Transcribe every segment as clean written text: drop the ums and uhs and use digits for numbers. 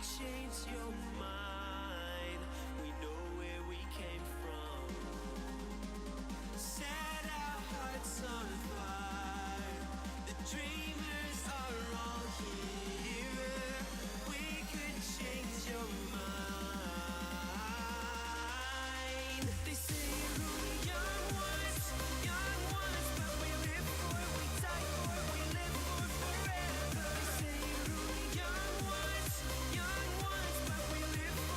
change your mind. We know where we came from. Set our hearts on fire. The dreamers are all here. We could change your mind. They say we're young ones, but we live for it, we die for it, we live for forever. They say we're young ones, but we live for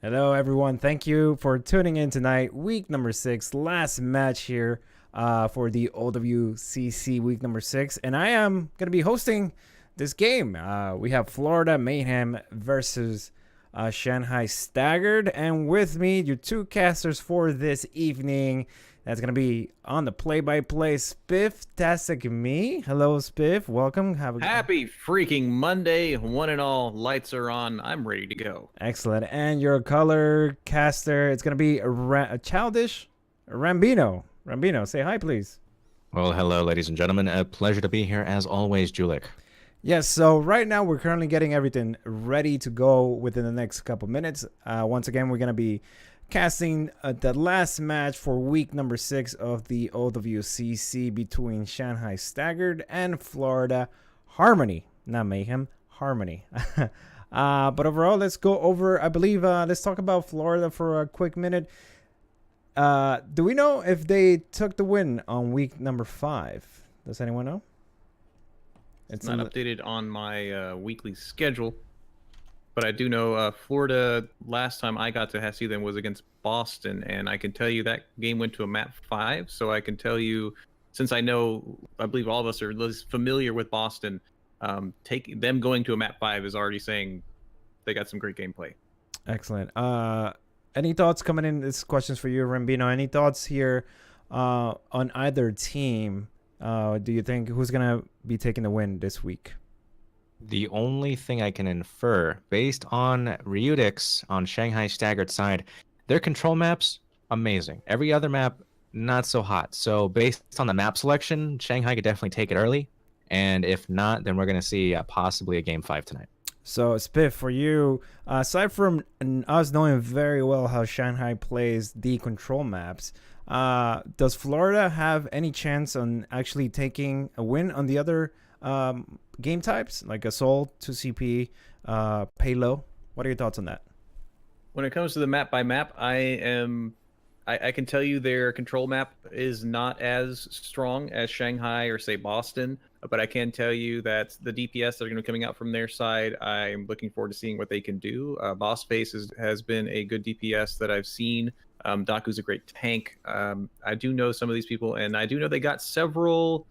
Hello, everyone. Thank you for tuning in tonight. Week number 6, last match here for the OWCC week number 6. And I am going to be hosting this game. We have Florida Mayhem versus Shanghai Staggered. And with me, your two casters for this evening. That's going to be on the play-by-play, Spiff, Tastic, and me. Hello, Spiff. Welcome. Happy freaking Monday. One and all, lights are on. I'm ready to go. Excellent. And your color caster, it's going to be a childish Rambino. Rambino, say hi, please. Well, hello, ladies and gentlemen. A pleasure to be here, as always, Julik. Yes, so right now we're currently getting everything ready to go within the next couple minutes. Once again, we're going to be casting the last match for week number 6 of the OWCC between Shanghai Staggered and Florida Harmony. Not Mayhem, Harmony. But overall, let's go over, I believe, let's talk about Florida for a quick minute. Do we know if they took the win on week number 5? Does anyone know? It's not updated on my weekly schedule, but I do know Florida, last time I got to see them was against Boston, and I can tell you that game went to a map 5, so I can tell you, since I believe all of us are familiar with Boston, them going to a map 5 is already saying they got some great gameplay. Excellent. Any thoughts coming in? This question's for you, Rambino. Any thoughts here on either team? Do you think who's going to be taking the win this week? The only thing I can infer, based on Ryudix on Shanghai Staggered side, their control maps, amazing. Every other map, not so hot. So based on the map selection, Shanghai could definitely take it early. And if not, then we're going to see possibly a Game 5 tonight. So, Spiff, for you, aside from us knowing very well how Shanghai plays the control maps, does Florida have any chance on actually taking a win on the other game types, like Assault, 2CP, Payload? What are your thoughts on that? When it comes to the map by map, I can tell you their control map is not as strong as Shanghai or say Boston, but I can tell you that the DPS that are going to be coming out from their side, I'm looking forward to seeing what they can do. Boss Face has been a good DPS that I've seen. Daku's a great tank. I do know some of these people, and I do know they got several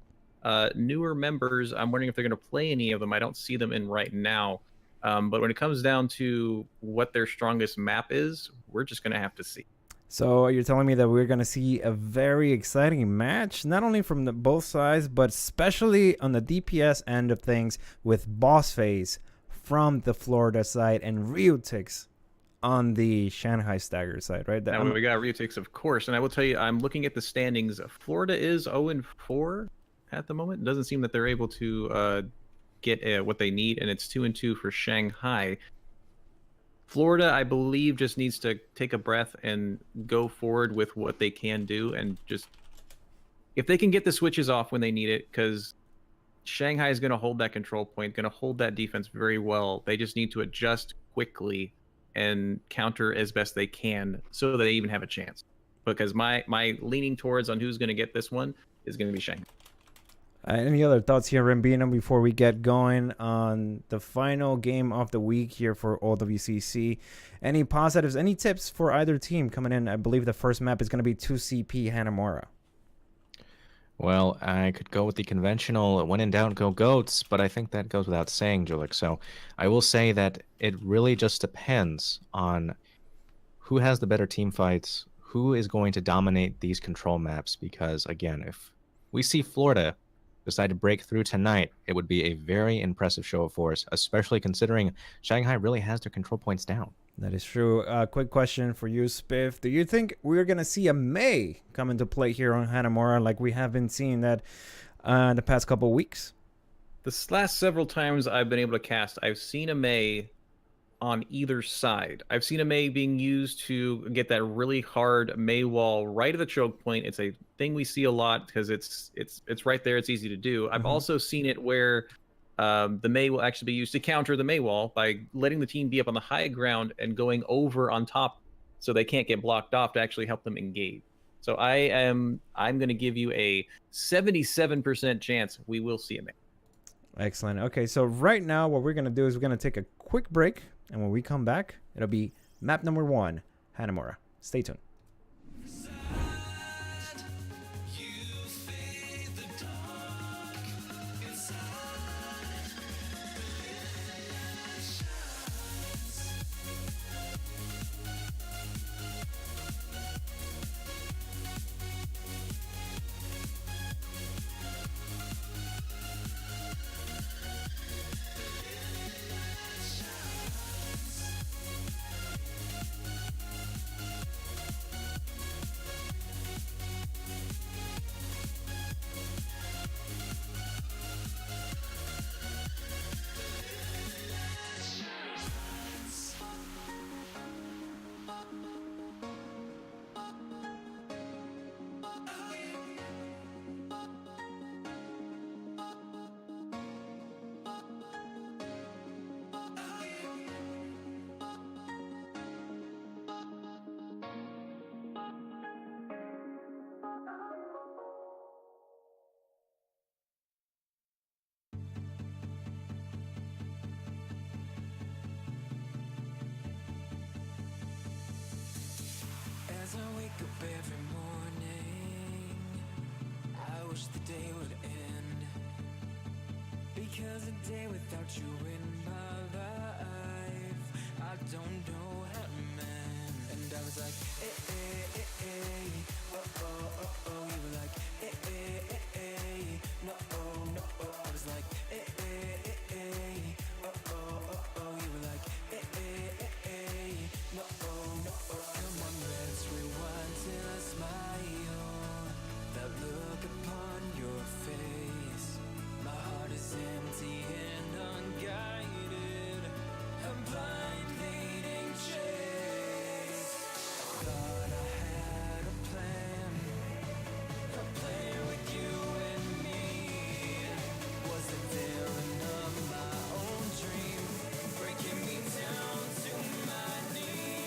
newer members. I'm wondering if they're going to play any of them. I don't see them in right now. But when it comes down to what their strongest map is, we're just going to have to see. So you're telling me that we're going to see a very exciting match, not only from both sides, but especially on the DPS end of things with Boss Phase from the Florida side and Ryutix on the Shanghai Stagger side, right? Now we got Ryutix, of course. And I will tell you, I'm looking at the standings. Florida is 0-4 at the moment. It doesn't seem that they're able to get what they need, and it's 2-2 for Shanghai. Florida, I believe, just needs to take a breath and go forward with what they can do, and just if they can get the switches off when they need it, because Shanghai is going to hold that control point, going to hold that defense very well. They just need to adjust quickly and counter as best they can so that they even have a chance. Because my leaning towards on who's going to get this one is going to be Shanghai. Any other thoughts here, Rambino, before we get going on the final game of the week here for OWCC? Any positives, any tips for either team coming in? I believe the first map is going to be 2CP Hanamura. Well, I could go with the conventional when in doubt, go goats, but I think that goes without saying, Julik. So I will say that it really just depends on who has the better team fights, who is going to dominate these control maps, because, again, if we see Florida decide to break through tonight, it would be a very impressive show of force, especially considering Shanghai really has their control points down. That is true. Quick question for you, Spiff. Do you think we're going to see a May come into play here on Hanamura like we have been seeing that the past couple of weeks? This last several times I've been able to cast, I've seen a May on either side. I've seen a May being used to get that really hard May wall right at the choke point. It's a thing we see a lot because it's right there. It's easy to do. I've also seen it where the May will actually be used to counter the May wall by letting the team be up on the high ground and going over on top so they can't get blocked off to actually help them engage. So I'm going to give you a 77% chance we will see a May. Excellent. Okay, so right now what we're going to do is we're going to take a quick break, and when we come back, it'll be Map number 1, Hanamura. Stay tuned. As I wake up every morning, I wish the day would end. Because a day without you in my life, I don't know how to mend. And I was like, oh, oh, oh, oh. You were like, no, oh, no, oh. I was like, oh, oh, oh, oh. You were like, no, oh, no, oh. Come on, let's rewind till I smile. That look upon your face. My heart is empty and unguided. I'm blind leading chase. Thought I had a plan with you and me. Was it daring of my own dream, breaking me down to my knees.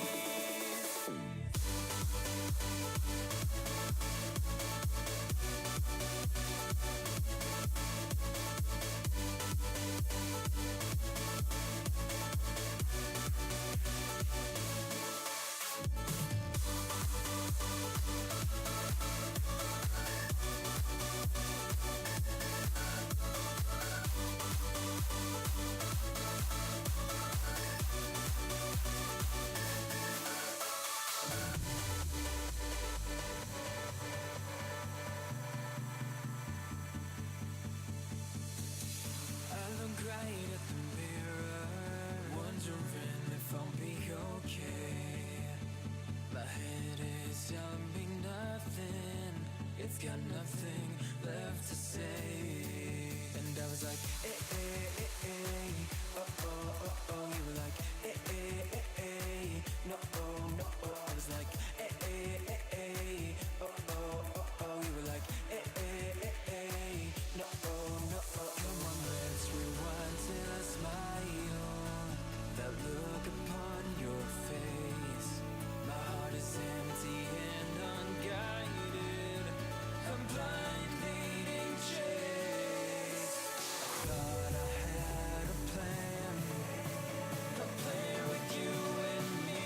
I look right at the mirror, wondering if I'll be okay. My head is telling me nothing, it's got nothing left to say. And I was like, oh, oh, oh, oh. You were like, no, oh, no, oh. I was like, oh, oh, oh, oh. You were like, no, oh, no, oh. Come on, let's rewind till I smile. That look upon your face. My heart is empty and unguided. I'm blind leading chase. Thought I had a plan with you and me.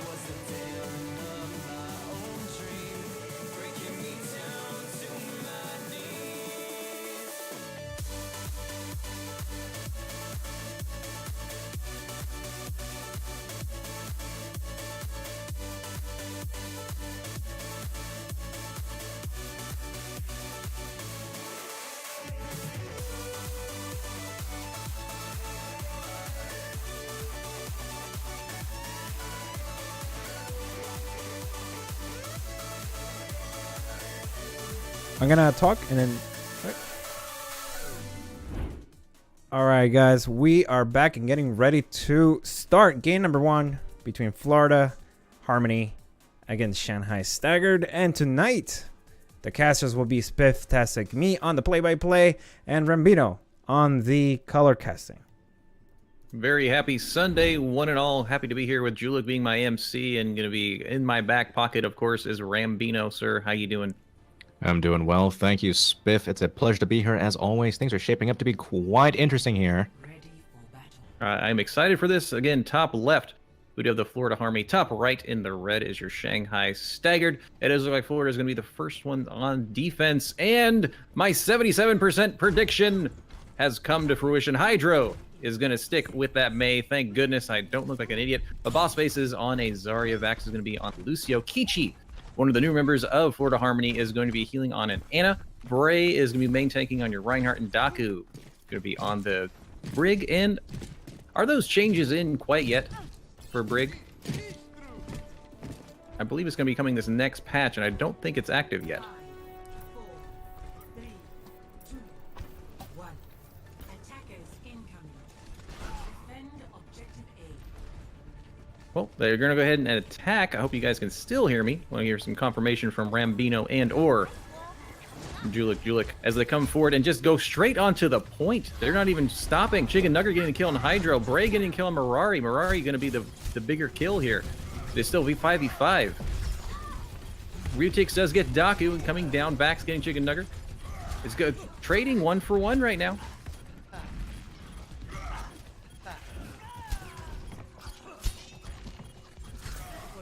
Was the daring of my own dream, breaking me down to my knees. I'm gonna talk and then. All right, guys, we are back and getting ready to start game number 1 between Florida Harmony against Shanghai Staggered. And tonight, the casters will be Spiff-tastic, me on the play-by-play, and Rambino on the color casting. Very happy Sunday, one and all. Happy to be here with Julik being my MC, and going to be in my back pocket, of course, is Rambino, sir. How you doing? I'm doing well, thank you, Spiff. It's a pleasure to be here as always. Things are shaping up to be quite interesting here. I'm excited for this. Again, top left, We do have the Florida Harmony. Top right in the red is your Shanghai Staggered. It does look like Florida is going to be the first one on defense. And my 77% prediction has come to fruition. Hydro is going to stick with that Mei. Thank goodness I don't look like an idiot. The boss face is on a Zarya. Vax is going to be on Lucio. Kichi, one of the new members of Florida Harmony, is going to be healing on an Anna. Bray is going to be main tanking on your Reinhardt, and Daku is going to be on the Brig. And are those changes in quite yet for Brig? I believe it's going to be coming this next patch, and I don't think it's active yet. Well, they're going to go ahead and attack. I hope you guys can still hear me. I want to hear some confirmation from Rambino and or Julik as they come forward and just go straight onto the point. They're not even stopping. Chicken Nugget getting a kill on Hydro. Bray getting a kill on Mirari. Mirari going to be the bigger kill here. They still V5v5. Ryutix does get Daku and coming down. Vax getting Chicken Nugget. It's good. Trading 1-for-1 right now.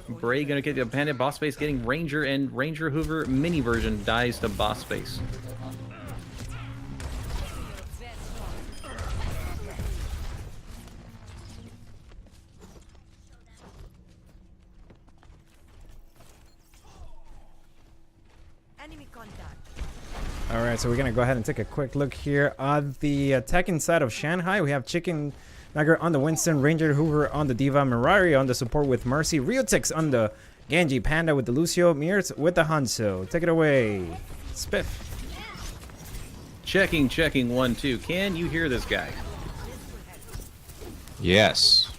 Bray gonna get the abandoned boss face, getting Ranger, and Ranger Hoover mini version dies to boss face. Enemy contact. All right, so we're gonna go ahead and take a quick look here on the attacking side of Shanghai. We have Chicken Nugget on the Winston, Ranger Hoover on the Diva, Mirari on the support with Mercy, Ryutix on the Genji, Panda with the Lucio, Mears with the Hanzo. Take it away, Spiff. Checking 1-2. Can you hear this guy? Yes.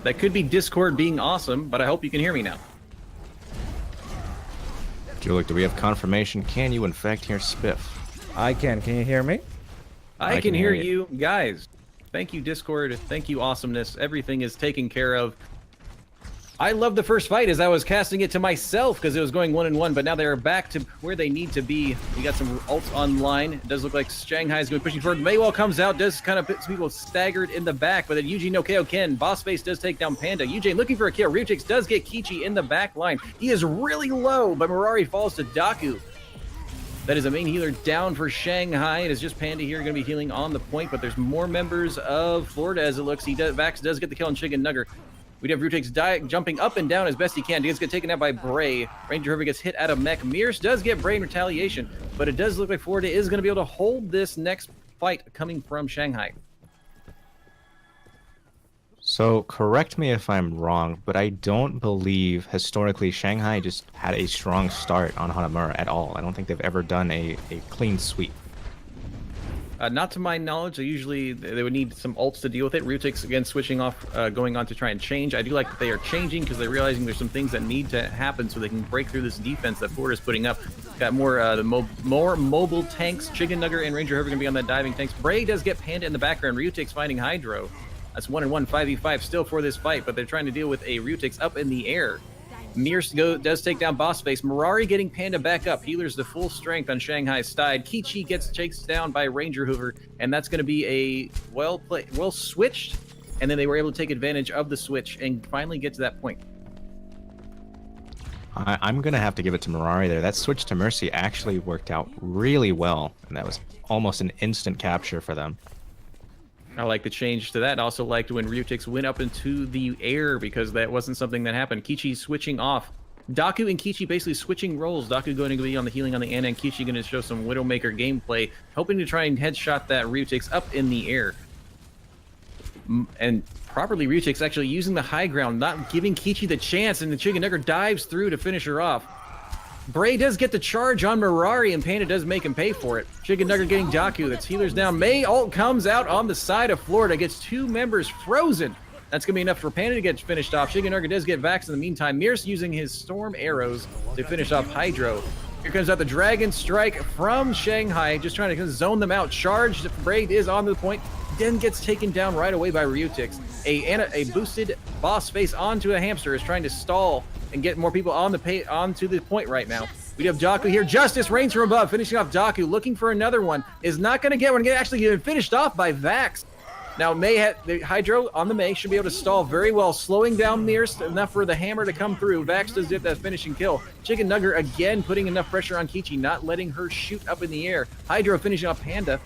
That could be Discord being awesome, but I hope you can hear me now. Julik, do we have confirmation? Can you in fact hear Spiff? I can. Can you hear me? I can hear you. Guys, thank you, Discord. Thank you, awesomeness. Everything is taken care of. I love the first fight as I was casting it to myself because it was going 1-1, but now they are back to where they need to be. We got some ults online. It does look like Shanghai is going to be pushing forward. Maywell comes out, does kind of put some people staggered in the back, but then Eugene no KO Ken. Boss face does take down Panda. Eugene looking for a kill. Ryutix does get Kichi in the back line. He is really low, but Mirari falls to Daku. That is a main healer down for Shanghai. It is just Panda here going to be healing on the point, but there's more members of Florida as it looks. Vax does get the kill on Chicken Nugger. We have Ryutix jumping up and down as best he can. He does get taken out by Bray. Ranger Hoover gets hit out of mech. Mears does get Bray in retaliation, but it does look like Florida is going to be able to hold this next fight coming from Shanghai. So correct me if I'm wrong, but I don't believe historically Shanghai just had a strong start on Hanamura at all. I don't think they've ever done a clean sweep. Not to my knowledge. They would need some ults to deal with it. Ryutix again switching off, going on to try and change. I do like that they are changing because they're realizing there's some things that need to happen so they can break through this defense that Florida's putting up. Got more more mobile tanks. Chicken Nugger and Ranger Hoover gonna be on that diving tanks. Bray does get Panda in the background. Ryutix finding Hydro. That's 1-1, 5v5 still for this fight, but they're trying to deal with a Ryutix up in the air. Mears does take down boss face. Mirari getting Panda back up. Healers the full strength on Shanghai's side. Kichi gets chased down by Ranger Hoover, and that's going to be a well switched, and then they were able to take advantage of the switch and finally get to that point. I'm going to have to give it to Mirari there. That switch to Mercy actually worked out really well, and that was almost an instant capture for them. I like the change to that. I also liked when Ryutix went up into the air because that wasn't something that happened. Kichi switching off. Daku and Kichi basically switching roles. Daku going to be on the healing on the Ana, and Kichi going to show some Widowmaker gameplay, hoping to try and headshot that Ryutix up in the air. And properly, Ryutix actually using the high ground, not giving Kichi the chance, and the Chicken Nugger dives through to finish her off. Bray does get the charge on Mirari, and Panda does make him pay for it. Chicken Nugger getting Daku. That's healers down. May ult comes out on the side of Florida. Gets two members frozen. That's going to be enough for Panda to get finished off. Chicken Nugger does get Vax in the meantime. Mears using his storm arrows to finish off Hydro. Here comes out the Dragon Strike from Shanghai. Just trying to zone them out. Charged. Bray is on the point. Then gets taken down right away by Ryutix. A boosted boss face onto a hamster is trying to stall and get more people on onto the point right now. We have Daku here. Justice reigns from above, finishing off Daku, looking for another one. Is not going to get one. Actually getting finished off by Vax. Now, the Hydro on the Mei should be able to stall very well, slowing down Mears enough for the hammer to come through. Vax does get that finishing kill. Chicken Nugger again putting enough pressure on Kichi, not letting her shoot up in the air. Hydro finishing off Panda.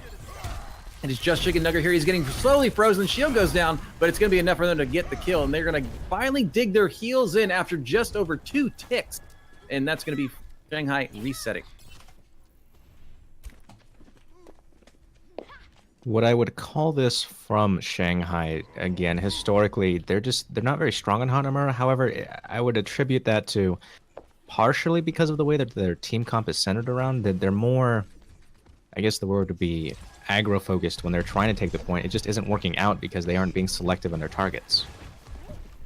And it's just Chicken Nugger here. He's getting slowly frozen. Shield goes down, but it's going to be enough for them to get the kill. And they're going to finally dig their heels in after just over 2 ticks. And that's going to be Shanghai resetting. What I would call this from Shanghai, again, historically, they're not very strong on Hanamura. However, I would attribute that to partially because of the way that their team comp is centered around. That they're more, I guess the word would be aggro focused when they're trying to take the point. It just isn't working out because they aren't being selective on their targets.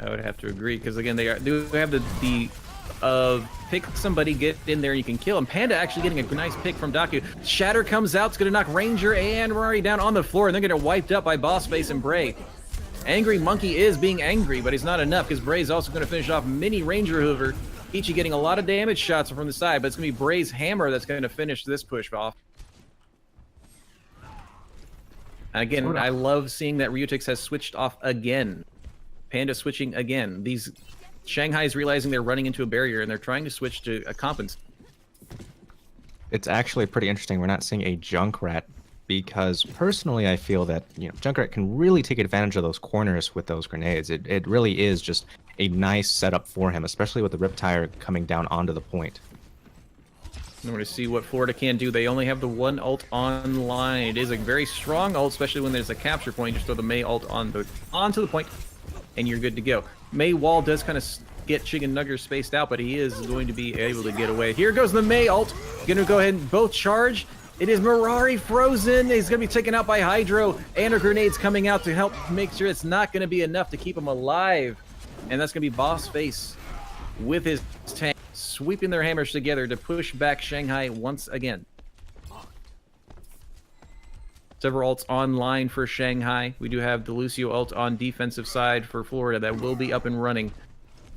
I would have to agree because again, they have the pick somebody, get in there, and you can kill him. Panda actually getting a nice pick from Daku. Shatter comes out, it's going to knock Ranger and Rari down on the floor, and they're going to wiped up by Boss Face and Bray. Angry Monkey is being angry, but he's not enough because Bray's also going to finish off Mini Ranger Hoover. Ichi getting a lot of damage shots from the side, but it's going to be Bray's hammer that's going to finish this push off. And again, I love seeing that Ryutix has switched off again. Panda switching again. These Shanghai's realizing they're running into a barrier and they're trying to switch to a compens. It's actually pretty interesting. We're not seeing a Junkrat because personally I feel that Junkrat can really take advantage of those corners with those grenades. It really is just a nice setup for him, especially with the Riptire coming down onto the point. In order to see what Florida can do, they only have the one ult online. It is a very strong ult, especially when there's a capture point. Just throw the Mei ult onto the point, and you're good to go. Mei wall does kind of get Chicken Nugger spaced out, but he is going to be able to get away. Here goes the Mei ult. Going to go ahead and both charge. It is Mirari frozen. He's going to be taken out by Hydro, and a grenade's coming out to help make sure it's not going to be enough to keep him alive. And that's going to be Boss Face with his tank, sweeping their hammers together to push back Shanghai once again. Several ults online for Shanghai. We do have the Lucio ult on defensive side for Florida that will be up and running.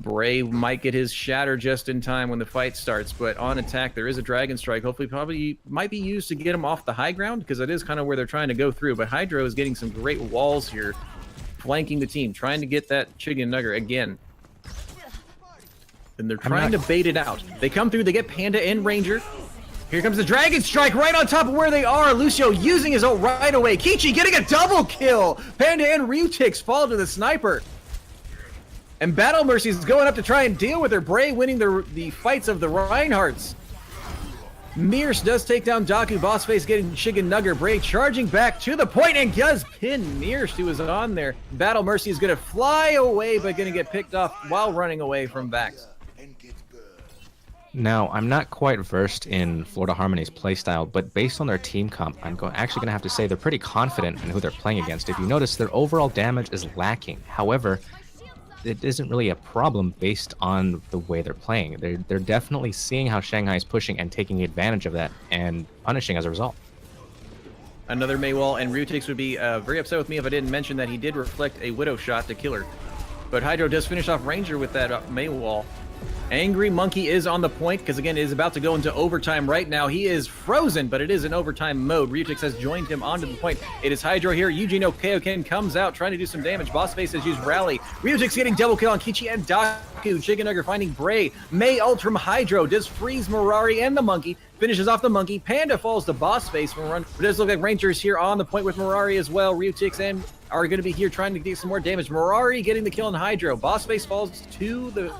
Bray might get his shatter just in time when the fight starts, but on attack there is a Dragon Strike. Hopefully probably might be used to get him off the high ground because that is kind of where they're trying to go through. But Hydro is getting some great walls here, flanking the team, trying to get that Chicken Nugger again. And they're trying to bait it out. They come through, they get Panda and Ranger. Here comes the Dragon Strike right on top of where they are. Lucio using his ult right away. Kichi getting a double kill. Panda and Ryutix fall to the sniper. And Battle Mercy is going up to try and deal with her. Bray winning the fights of the Reinhardts. Mears does take down Daku. Boss Face getting Chicken Nugger. Bray charging back to the point and does pin Mears, who is on there. Battle Mercy is going to fly away, but going to get picked off while running away from Vax. Now, I'm not quite versed in Florida Harmony's playstyle, but based on their team comp, I'm actually going to have to say they're pretty confident in who they're playing against. If you notice, their overall damage is lacking. However, it isn't really a problem based on the way they're playing. They're definitely seeing how Shanghai is pushing and taking advantage of that and punishing as a result. Another Mei wall, and Ryutix would be very upset with me if I didn't mention that he did reflect a Widow shot to kill her. But Hydro does finish off Ranger with that Mei wall. Angry Monkey is on the point, because again, it is about to go into overtime right now. He is frozen, but it is in overtime mode. Ryutix has joined him onto the point. It is Hydro here. Yuji no Kaioken comes out, trying to do some damage. Boss Face has used Rally. Ryutix getting double kill on Kichi and Daku. Chicken Nugger finding Bray. Mei ult from Hydro does freeze Mirari and the Monkey. Finishes off the Monkey. Panda falls to Boss Face from a run. It does look like Rangers here on the point with Mirari as well. Ryutix and are going to be here trying to get some more damage. Mirari getting the kill on Hydro. Boss Face falls to the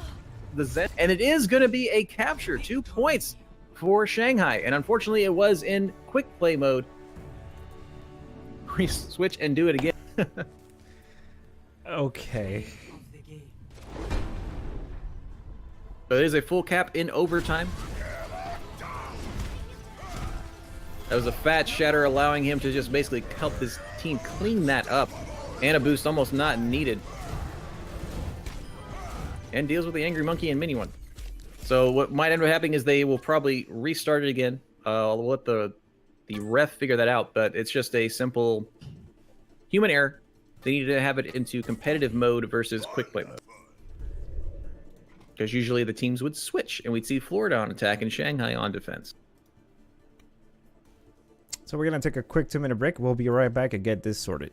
Zen, and it is going to be a capture. 2 points for Shanghai, and unfortunately it was in quick play mode. We switch and do it again. Okay. So it is a full cap in overtime. That was a fat shatter, allowing him to just basically help his team clean that up, and a boost almost not needed. And deals with the Angry Monkey and Mini one. So what might end up happening is they will probably restart it again. I'll let the ref figure that out, but it's just a simple human error. They need to have it into competitive mode versus quick play mode. because usually the teams would switch and we'd see Florida on attack and Shanghai on defense. So we're going to take a quick 2-minute break. We'll be right back and get this sorted.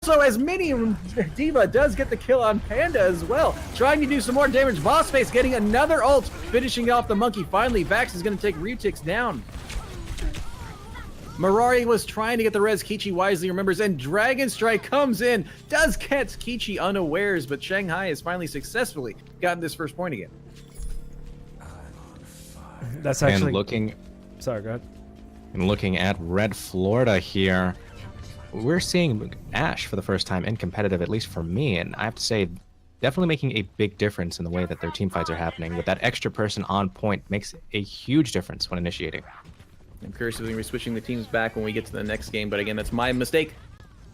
Also, as Mini Diva does get the kill on Panda as well, trying to do some more damage. Boss Face getting another ult, finishing off the monkey. Finally, Vax is going to take Ryutix down. Mirari was trying to get the res, Kichi wisely remembers, and Dragon Strike comes in, does catch Kichi unawares, but Shanghai has finally successfully gotten this first point again. That's actually... And looking... Sorry, go ahead. And looking at Red Florida here, we're seeing Ashe for the first time in competitive, at least for me, and I have to say, definitely making a big difference in the way that their team fights are happening. With that extra person on point makes a huge difference when initiating. I'm curious if we're going to be switching the teams back when we get to the next game, but again, that's my mistake.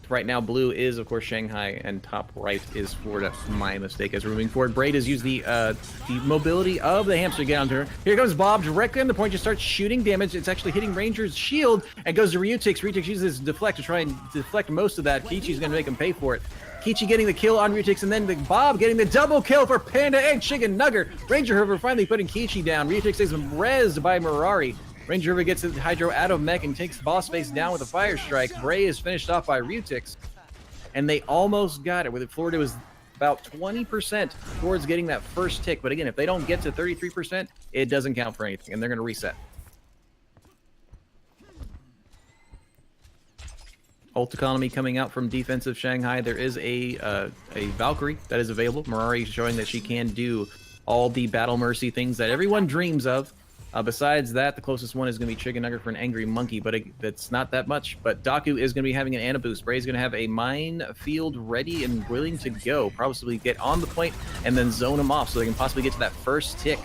Right now, blue is, of course, Shanghai, and top right is Florida. My mistake as we're moving forward. Braid has used the mobility of the hamster to get onto her. Here comes Bob directly on the point, just starts shooting damage. It's actually hitting Ranger's shield, and goes to Ryutix. Ryutix uses his deflect to try and deflect most of that. Kichi's going to make him pay for it. Kichi getting the kill on Ryutix, and then Bob getting the double kill for Panda and Chicken Nugger. Ranger, however, finally putting Kichi down. Ryutix is rezzed by Mirari. Ranger River gets the Hydro out of mech and takes Boss Face down with a Fire Strike. Bray is finished off by Ryutix. And they almost got it. With Florida was about 20% towards getting that first tick. But again, if they don't get to 33%, it doesn't count for anything. And they're going to reset. Ult economy coming out from defensive Shanghai. There is a Valkyrie that is available. Mirari showing that she can do all the Battle Mercy things that everyone dreams of. Besides that, the closest one is going to be Chicken Nugget for an Angry Monkey, but that's not that much. But Daku is going to be having an Ana boost. Bray's going to have a minefield ready and willing to go. Probably get on the point and then zone them off so they can possibly get to that first tick.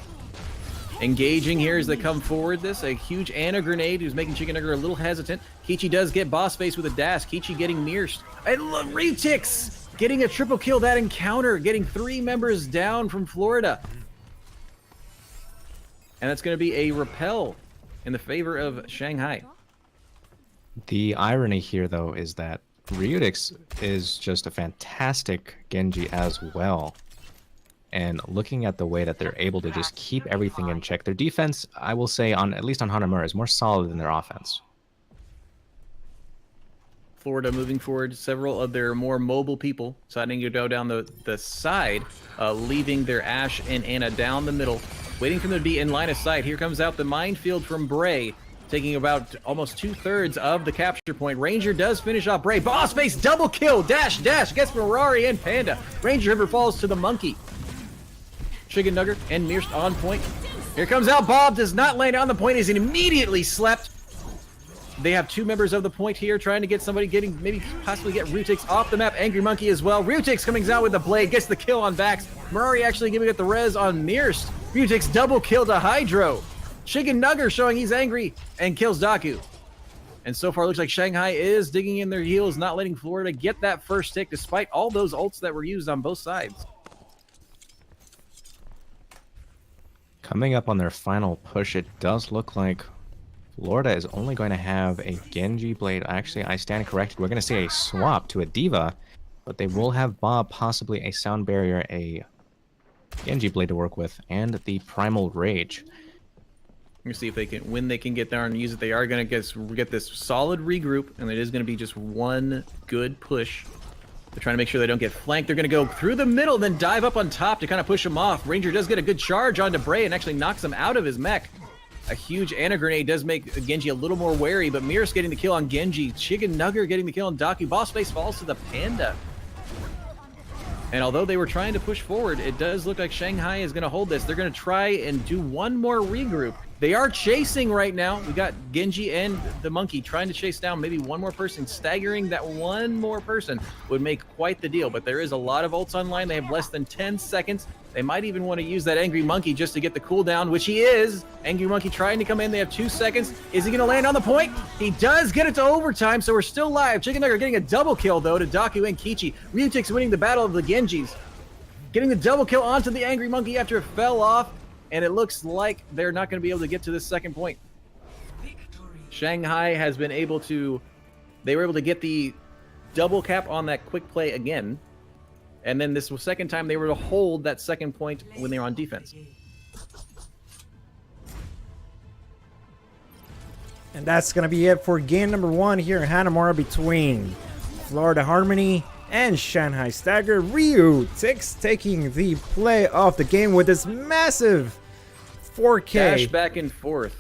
Engaging here as they come forward. A huge Ana grenade who's making Chicken Nugget a little hesitant. Kichi does get Boss Face with a dash. Kichi getting Mearsed. And look, Ryutix getting a triple kill that encounter, getting 3 members down from Florida. And that's going to be a repel in the favor of Shanghai. The irony here, though, is that Ryutix is just a fantastic Genji as well. And looking at the way that they're able to just keep everything in check, their defense, I will say, at least on Hanamura, is more solid than their offense. Florida moving forward, several of their more mobile people deciding to go down the side, leaving their Ashe and Ana down the middle, waiting for them to be in line of sight. Here comes out the minefield from Bray, taking about almost 2/3 of the capture point. Ranger does finish off Bray. Boss Face double kill, dash, gets Ferrari and Panda. Ranger River falls to the monkey. Chicken Nugget and Mearsed on point. Here comes out Bob, does not land on the point, is immediately slept. They have 2 members of the point here, trying to get somebody maybe possibly get Ryutix off the map. Angry Monkey as well. Ryutix coming out with the blade, gets the kill on Vax. Murray actually giving it the res on Mearsed. Ryutix double kill to Hydro. Chicken Nugger showing he's angry and kills Daku. And so far, it looks like Shanghai is digging in their heels, not letting Florida get that first tick, despite all those ults that were used on both sides. Coming up on their final push, it does look like Florida is only going to have a Genji blade. Actually, I stand corrected. We're going to see a swap to a Diva, but they will have Bob, possibly a Sound Barrier, a Genji blade to work with, and the Primal Rage. We're going to see if they can, when they can get there and use it. They are going to get this solid regroup, and it is going to be just one good push. They're trying to make sure they don't get flanked. They're going to go through the middle, then dive up on top to kind of push him off. Ranger does get a good charge onto Bray and actually knocks him out of his mech. A huge Ana grenade does make Genji a little more wary, but Mearsed getting the kill on Genji. Chicken Nugger getting the kill on Daku. Boss Face falls to the Panda. And although they were trying to push forward, it does look like Shanghai is going to hold this. They're going to try and do one more regroup. They are chasing right now. We got Genji and the monkey trying to chase down maybe one more person. Staggering that one more person would make quite the deal. But there is a lot of ults online. They have less than 10 seconds. They might even want to use that Angry Monkey just to get the cooldown, which he is. Angry Monkey trying to come in. They have 2 seconds. Is he going to land on the point? He does get it to overtime, so we're still live. Chicken Nugger getting a double kill, though, to Daku and Kichi. Ryutix winning the battle of the Genjis. Getting the double kill onto the Angry Monkey after it fell off. And it looks like they're not going to be able to get to this second point. Shanghai has been able to... They were able to get the double cap on that quick play again. And then this was second time they were to hold that second point when they were on defense. And that's going to be it for game number 1 here in Hanamura between Florida Harmony and Shanghai Staggered. Ryu taking the play of the game with this massive 4K. Dash back and forth.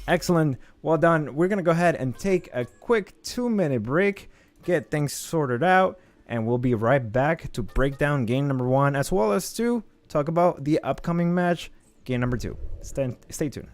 Excellent. Well done. We're going to go ahead and take a quick 2-minute break, get things sorted out, and we'll be right back to break down game number 1 as well as to talk about the upcoming match, game number 2. Stay tuned.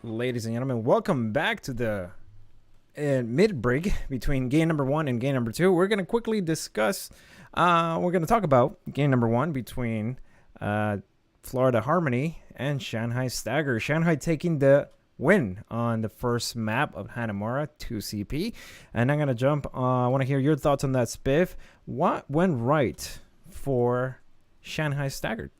Ladies and gentlemen, welcome back to the mid-break between game number 1 and game number 2. We're going to quickly discuss, we're going to talk about game number 1 between Florida Harmony and Shanghai Stagger. Shanghai taking the win on the first map of Hanamura 2CP. And I'm going to jump, I want to hear your thoughts on that, Spiff. What went right for Shanghai Staggered?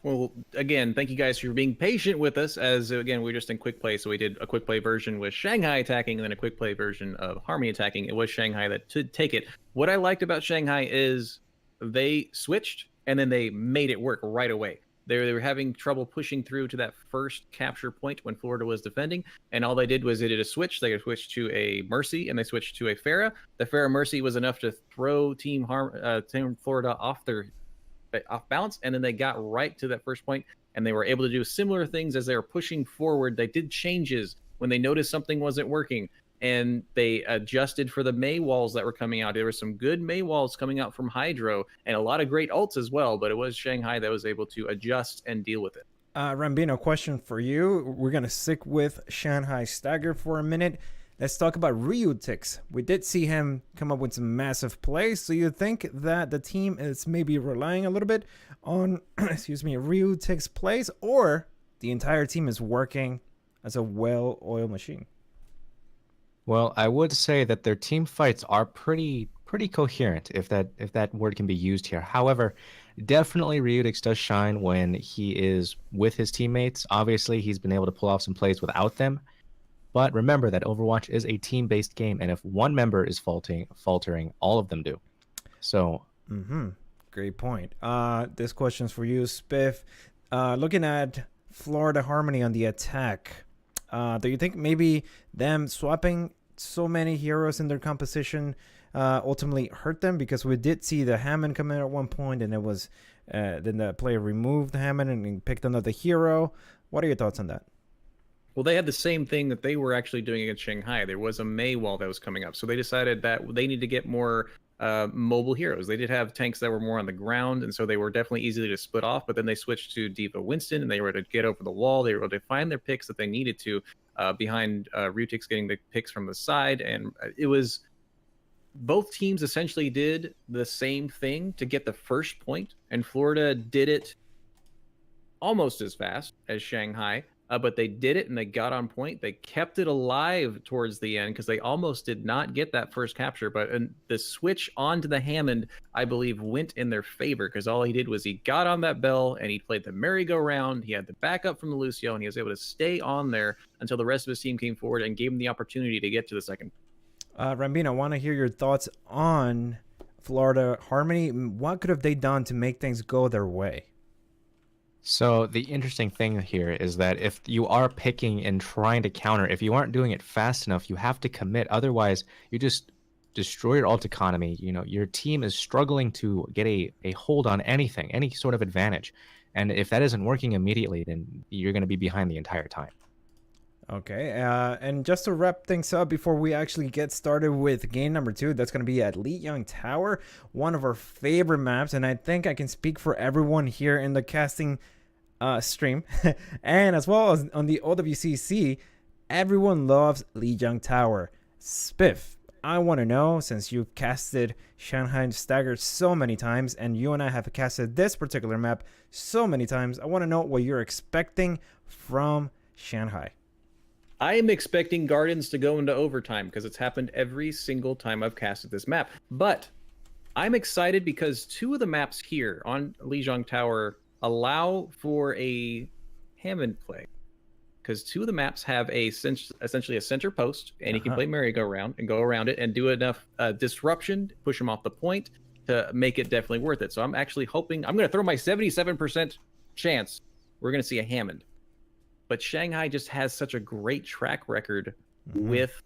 Well, again, thank you guys for being patient with us. As again, we're just in quick play, so we did a quick play version with Shanghai attacking, and then a quick play version of Harmony attacking. It was Shanghai that to take it. What I liked about Shanghai is they switched and then they made it work right away. They were having trouble pushing through to that first capture point when Florida was defending, and all they did was they did a switch. They switched to a Mercy and they switched to a Pharah. The Pharah Mercy was enough to throw Team Florida off balance, and then they got right to that first point, and they were able to do similar things as they were pushing forward. They did changes when they noticed something wasn't working, and they adjusted for the Mei walls that were coming out. There were some good Mei walls coming out from Hydro and a lot of great ults as well, but it was Shanghai that was able to adjust and deal with it. Rambino, question for you. We're going to stick with Shanghai Stagger for a minute. Let's talk about Ryutix. We did see him come up with some massive plays. So you think that the team is maybe relying a little bit on, Ryutix plays, or the entire team is working as a well-oiled machine? Well, I would say that their team fights are pretty coherent, if that word can be used here. However, definitely Ryutix does shine when he is with his teammates. Obviously, he's been able to pull off some plays without them. But remember that Overwatch is a team-based game, and if one member is faltering, all of them do. So, Great point. This question's for you, Spiff. Looking at Florida Harmony on the attack, do you think maybe them swapping so many heroes in their composition ultimately hurt them? Because we did see the Hammond come in at one point, and it was then the player removed the Hammond and picked another hero. What are your thoughts on that? Well, they had the same thing that they were actually doing against Shanghai. There was a Mei wall that was coming up, so they decided that they need to get more mobile heroes. They did have tanks that were more on the ground, and so they were definitely easy to split off, but then they switched to Diva Winston, and they were able to get over the wall. They were able to find their picks that they needed to behind Ryutix getting the picks from the side, and it was... Both teams essentially did the same thing to get the first point, and Florida did it almost as fast as Shanghai, but they did it and they got on point. They kept it alive towards the end because they almost did not get that first capture. But the switch onto the Hammond, I believe, went in their favor because all he did was he got on that bell and he played the merry-go-round. He had the backup from the Lucio, and he was able to stay on there until the rest of his team came forward and gave him the opportunity to get to the second. Rambino, I want to hear your thoughts on Florida Harmony. What could have they done to make things go their way? So the interesting thing here is that if you are picking and trying to counter, if you aren't doing it fast enough, you have to commit. Otherwise, you just destroy your ult economy. You know, your team is struggling to get a hold on anything, any sort of advantage. And if that isn't working immediately, then you're going to be behind the entire time. Okay, and just to wrap things up before we actually get started with game number 2, that's going to be at Lijiang Tower, one of our favorite maps, and I think I can speak for everyone here in the casting stream, and as well as on the OWCC, everyone loves Lijiang Tower. Spiff, I want to know, since you've casted Shanghai Staggered so many times, and you and I have casted this particular map so many times, I want to know what you're expecting from Shanghai. I am expecting Gardens to go into overtime because it's happened every single time I've casted this map. But I'm excited because 2 of the maps here on Lijiang Tower allow for a Hammond play. Because 2 of the maps have essentially a center post, and you can play merry-go-round and go around it and do enough disruption, push them off the point to make it definitely worth it. So I'm actually hoping, I'm going to throw my 77% chance we're going to see a Hammond. But Shanghai just has such a great track record with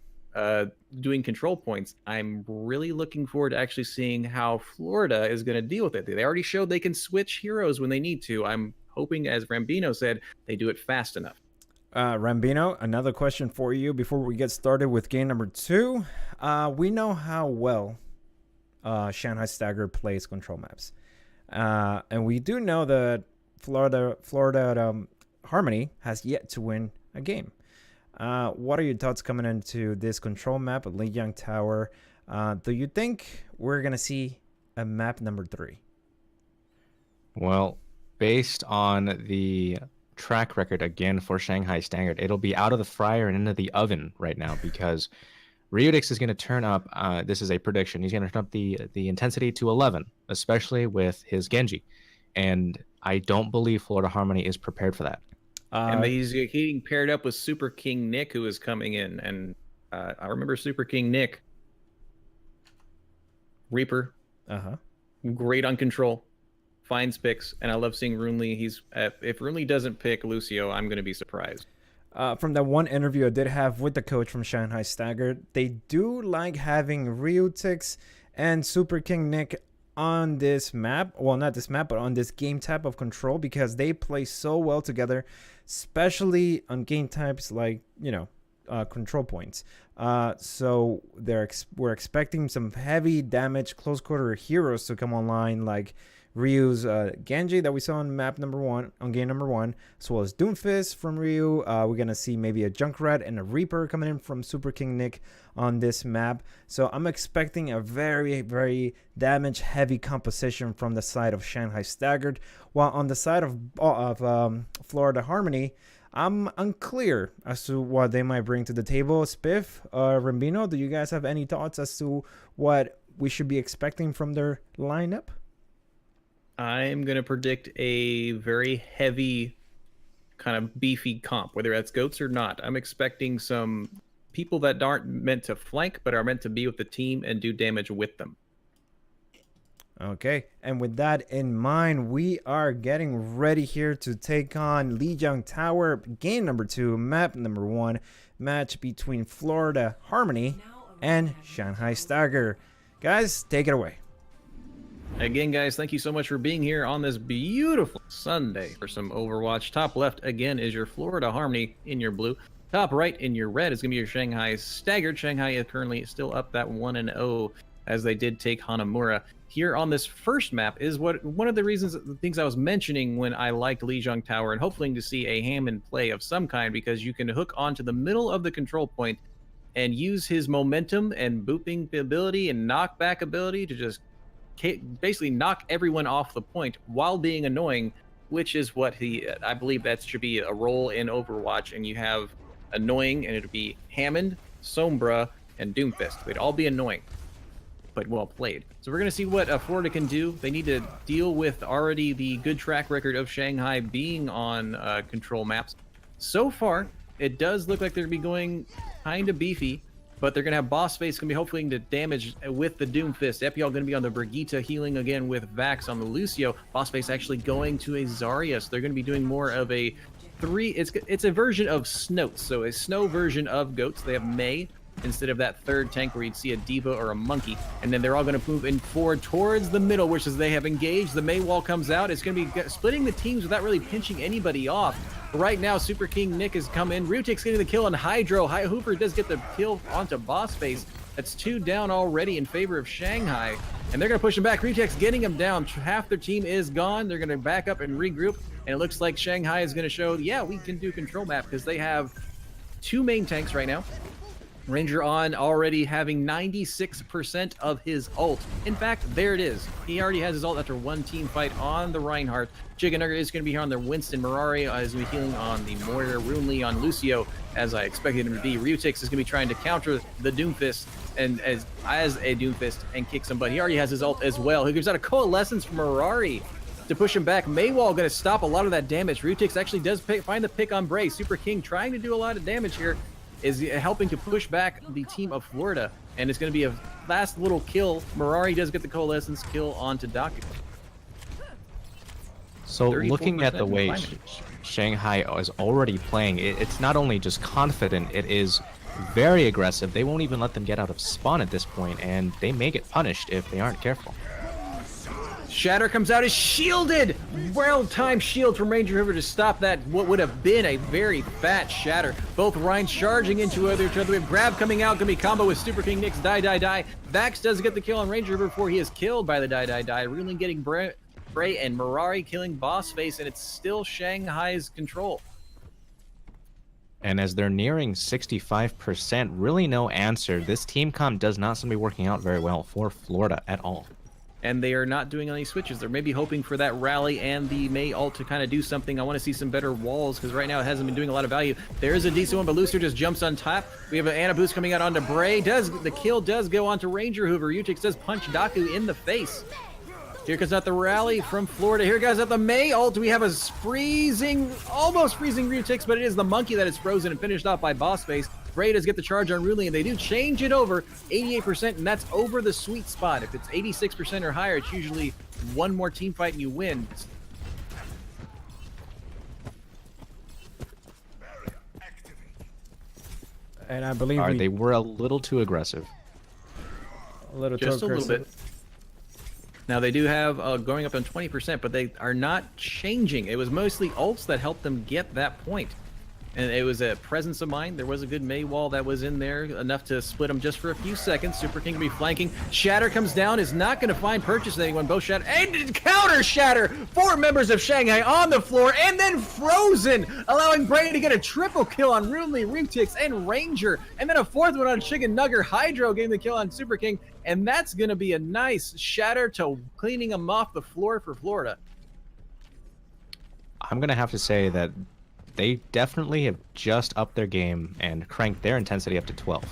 doing control points. I'm really looking forward to actually seeing how Florida is going to deal with it. They already showed they can switch heroes when they need to. I'm hoping, as Rambino said, they do it fast enough. Rambino, another question for you before we get started with game number 2. We know how well Shanghai Staggered plays control maps. And we do know that Florida Harmony has yet to win a game. What are your thoughts coming into this control map at Lijiang Tower? Do you think we're going to see a map number 3? Well, based on the track record again for Shanghai Staggered, it'll be out of the fryer and into the oven right now because Ryutix is going to turn up, this is a prediction, he's going to turn up the intensity to 11, especially with his Genji. and I don't believe Florida Harmony is prepared for that. And he's getting paired up with Super King Nick, who is coming in. And I remember Super King Nick. Reaper. Great on control. Finds picks. And I love seeing Runely. If Runely doesn't pick Lucio, I'm going to be surprised. From that one interview I did have with the coach from Shanghai Staggered, they do like having Ryutix and Super King Nick on this map. Well, not this map, but on this game type of control, because they play so well together, especially on game types like, control points. So we're expecting some heavy damage close quarter heroes to come online, like Ryu's Genji that we saw on map number 1, on game number 1, as well as Doomfist from Ryu. We're gonna see maybe a Junkrat and a Reaper coming in from Super King Nick on this map. So I'm expecting a very, very damage heavy composition from the side of Shanghai Staggered, while on the side of Florida Harmony, I'm unclear as to what they might bring to the table. Spiff, Rambino, do you guys have any thoughts as to what we should be expecting from their lineup? I'm going to predict a very heavy, kind of beefy comp, whether that's goats or not. I'm expecting some people that aren't meant to flank, but are meant to be with the team and do damage with them. Okay, and with that in mind, we are getting ready here to take on Lijiang Tower, game number 2, map number 1, match between Florida Harmony and Shanghai Stagger. Guys, take it away. Again, guys, thank you so much for being here on this beautiful Sunday for some Overwatch. Top left, again, is your Florida Harmony in your blue. Top right in your red is going to be your Shanghai Staggered. Shanghai is currently still up that 1-0 as they did take Hanamura. Here on this first map is one of the things I was mentioning when I liked Lijiang Tower, and hoping to see a Hammond play of some kind, because you can hook onto the middle of the control point and use his momentum and booping ability and knockback ability to just basically knock everyone off the point while being annoying, which is what I believe that should be a role in Overwatch. And you have annoying, and it'd be Hammond, Sombra, and Doomfist. They'd all be annoying, but well played. So we're going to see what Florida can do. They need to deal with already the good track record of Shanghai being on control maps. So far, it does look like they're going to be going kind of beefy, but they're going to have Boss Face going to be hopefully to damage with the Doomfist. Epiol going to be on the Brigitte, healing again with Vax on the Lucio. Boss Face actually going to a Zarya, so they're going to be doing more of a it's a version of Snoats, so a snow version of Goats. They have Mei instead of that third tank where you'd see a Diva or a Monkey, and then they're all going to move in forward towards the middle, which is they have engaged. The Mei wall comes out. It's going to be splitting the teams without really pinching anybody off. Right now, Super King Nick has come in. Ryutik's getting the kill on Hydro. Hooper does get the kill onto Boss Face. That's 2 down already in favor of Shanghai, and they're going to push him back. Ryutik's getting him down. Half their team is gone. They're going to back up and regroup, and it looks like Shanghai is going to show, yeah, we can do control map, because they have 2 main tanks right now. Ranger on already having 96% of his ult. In fact, there it is. He already has his ult after 1 team fight on the Reinhardt. Jigganugger is going to be here on their Winston. Mirari is going to be healing on the Moira. Runely on Lucio, as I expected him to be. Ryutix is going to be trying to counter the Doomfist and as a Doomfist and kick somebody. He already has his ult as well. He gives out a Coalescence from Mirari to push him back. Maywall going to stop a lot of that damage. Ryutix actually does find the pick on Bray. Super King trying to do a lot of damage here, is helping to push back the team of Florida, and it's going to be a last little kill. Mirari does get the Coalescence kill onto Daku. So looking at the way Shanghai is already playing, it's not only just confident, it is very aggressive. They won't even let them get out of spawn at this point, and they may get punished if they aren't careful. Shatter comes out, is shielded! Well-timed shield from Ranger River to stop that, what would have been a very fat Shatter. Both Rhines charging into each other. We have Grab coming out, gonna be combo with Super King Nick's Die. Vax does get the kill on Ranger River before he is killed by the Die. Really getting Bray and Mirari killing Boss Face, and it's still Shanghai's control. And as they're nearing 65%, really no answer. This team comp does not seem to be working out very well for Florida at all. And they are not doing any switches. They're maybe hoping for that rally and the Mei ult to kind of do something. I want to see some better walls, because right now it hasn't been doing a lot of value. There's a decent one, but Lucer just jumps on top. We have an Ana boost coming out onto Bray. The kill does go onto Ranger Hoover. Utix does punch Daku in the face. Here comes out the rally from Florida. Here goes out the May ult. We have a freezing, almost freezing Rutix, but it is the monkey that is frozen and finished off by Boss Face. Bray does get the charge on Ruli, and they do change it over 88%, and that's over the sweet spot. If it's 86% or higher, it's usually one more team fight and you win. And I believe They were a little too aggressive. Just a little bit. Now they do have going up on 20%, but they are not changing. It was mostly ults that helped them get that point. And it was a presence of mind. There was a good Mei wall that was in there, enough to split them just for a few seconds. Super King will be flanking. Shatter comes down, is not going to find purchase with anyone. Both Shatter and counter Shatter. 4 members of Shanghai on the floor and then frozen, allowing Bray to get a triple kill on Runely, Rutix, and Ranger. And then a 4th one on Chicken Nugger. Hydro getting the kill on Super King. And that's going to be a nice Shatter to cleaning them off the floor for Florida. I'm going to have to say that they definitely have just upped their game and cranked their intensity up to 12.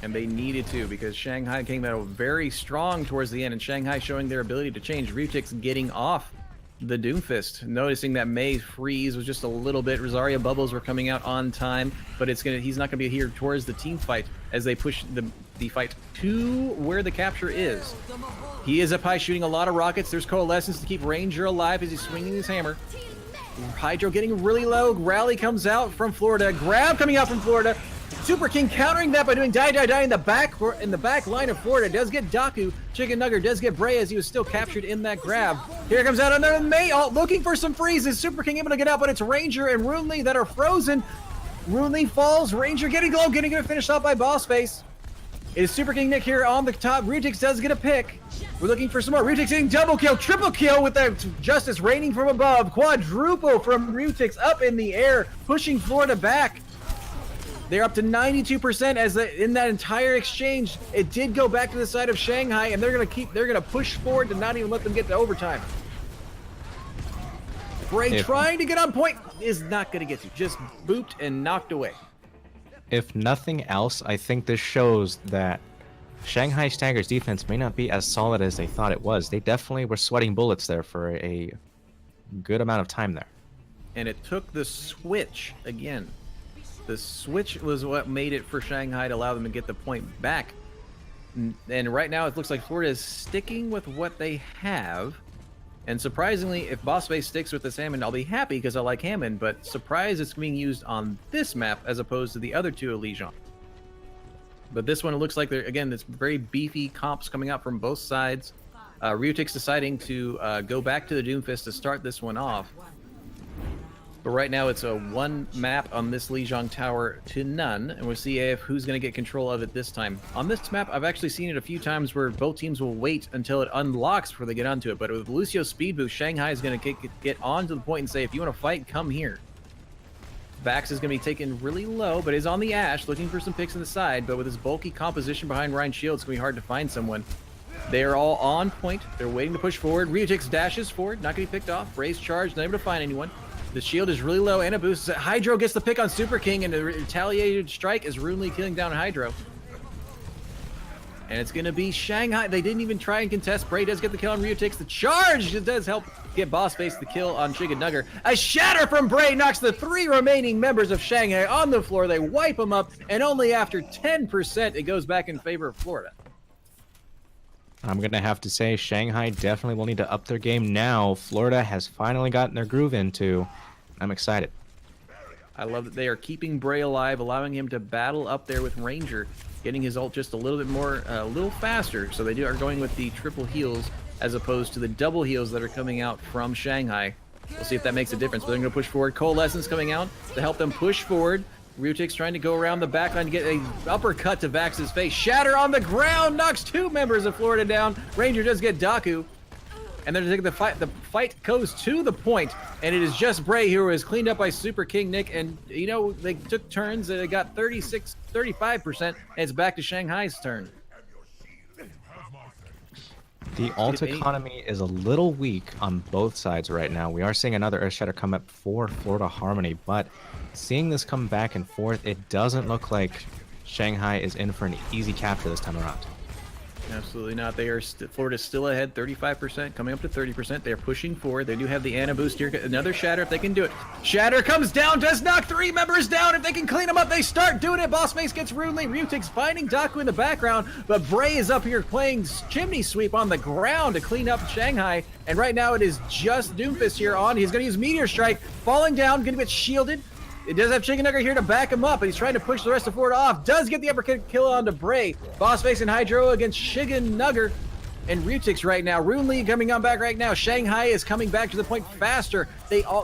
And they needed to, because Shanghai came out very strong towards the end, and Shanghai showing their ability to change. Rutix getting off the Doomfist, noticing that May freeze was just a little bit. Rosaria bubbles were coming out on time, but he's not going to be here towards the team fight as they push the fight to where the capture is. He is up high shooting a lot of rockets. There's Coalescence to keep Ranger alive as he's swinging his hammer. Hydro getting really low. Rally comes out from Florida. Grab coming out from Florida. Super King countering that by doing die in the back line of Florida. Does get Daku. Chicken Nugger does get Bray as he was still captured in that grab. Here comes out another May ult looking for some freezes. Super King able to get out, but it's Ranger and Runely that are frozen. Runely falls. Ranger getting low, getting it finished off by Boss Face. It is Super King Nick here on the top. Rutix does get a pick. We're looking for some more. Rutix getting double kill, triple kill with that Justice raining from above. Quadruple from Rutix up in the air, pushing Florida back. They're up to 92% as in that entire exchange. It did go back to the side of Shanghai, and they're gonna push forward to not even let them get to overtime. Bray trying to get on point is not gonna get to. Just booped and knocked away. If nothing else, I think this shows that Shanghai Staggered's defense may not be as solid as they thought it was. They definitely were sweating bullets there for a good amount of time there. And it took the switch again. The switch was what made it for Shanghai to allow them to get the point back. And right now it looks like Florida is sticking with what they have. And surprisingly, if Boss Face sticks with this Hammond, I'll be happy because I like Hammond, but surprise it's being used on this map as opposed to the other two Elysian. But this one, it looks like again, it's very beefy comps coming out from both sides. Rutix deciding to go back to the Doomfist to start this one off. But right now it's a 1 map on this Lijiang Tower to none, and we'll see who's going to get control of it this time. On this map, I've actually seen it a few times where both teams will wait until it unlocks before they get onto it. But with Lucio's speed boost, Shanghai is going to get on to the point and say, if you want to fight, come here. Vax is going to be taken really low, but is on the Ash, looking for some picks in the side. But with his bulky composition behind Ryan Shield, it's going to be hard to find someone. They are all on point. They're waiting to push forward. Rutix dashes forward, not going to be picked off. Ray's charge, not able to find anyone. The shield is really low and a boost. Hydro gets the pick on Super King, and the retaliated strike is Runely killing down Hydro. And it's going to be Shanghai. They didn't even try and contest. Bray does get the kill on Rutix. The charge does help get Boss Face the kill on Chicken Nugger. A shatter from Bray knocks the 3 remaining members of Shanghai on the floor. They wipe them up, and only after 10% it goes back in favor of Florida. I'm going to have to say Shanghai definitely will need to up their game now. Florida has finally gotten their groove into. I'm excited. I love that they are keeping Bray alive, allowing him to battle up there with Ranger, getting his ult just a little bit more, a little faster. So they are going with the triple heals as opposed to the double heals that are coming out from Shanghai. We'll see if that makes a difference, but they're going to push forward. Coalescence coming out to help them push forward. Rutix trying to go around the backline to get a uppercut to Vax's face. Shatter on the ground knocks 2 members of Florida down. Ranger does get Daku. And they're taking the fight. The fight goes to the point, and it is just Bray who is cleaned up by Super King Nick. And you know, they took turns. They got 35%, and it's back to Shanghai's turn. The ult economy is a little weak on both sides right now. We are seeing another Earth Shatter come up for Florida Harmony, but seeing this come back and forth, it doesn't look like Shanghai is in for an easy capture this time around. Absolutely not. They are Florida's still ahead, 35%, coming up to 30%. They're pushing forward. They do have the Ana boost here. Another Shatter if they can do it. Shatter comes down, does knock 3 members down. If they can clean them up, they start doing it. Boss Mace gets Runely. Rutix finding Daku in the background, but Bray is up here playing Chimney Sweep on the ground to clean up Shanghai. And right now it is just Doomfist here on. He's going to use Meteor Strike, falling down, going to get shielded. It does have Chicken Nugget here to back him up, but he's trying to push the rest of Florida off. Does get the uppercut kill onto Bray. Boss facing Hydro against Chicken Nugget and Rutix right now. Runely coming on back right now. Shanghai is coming back to the point faster.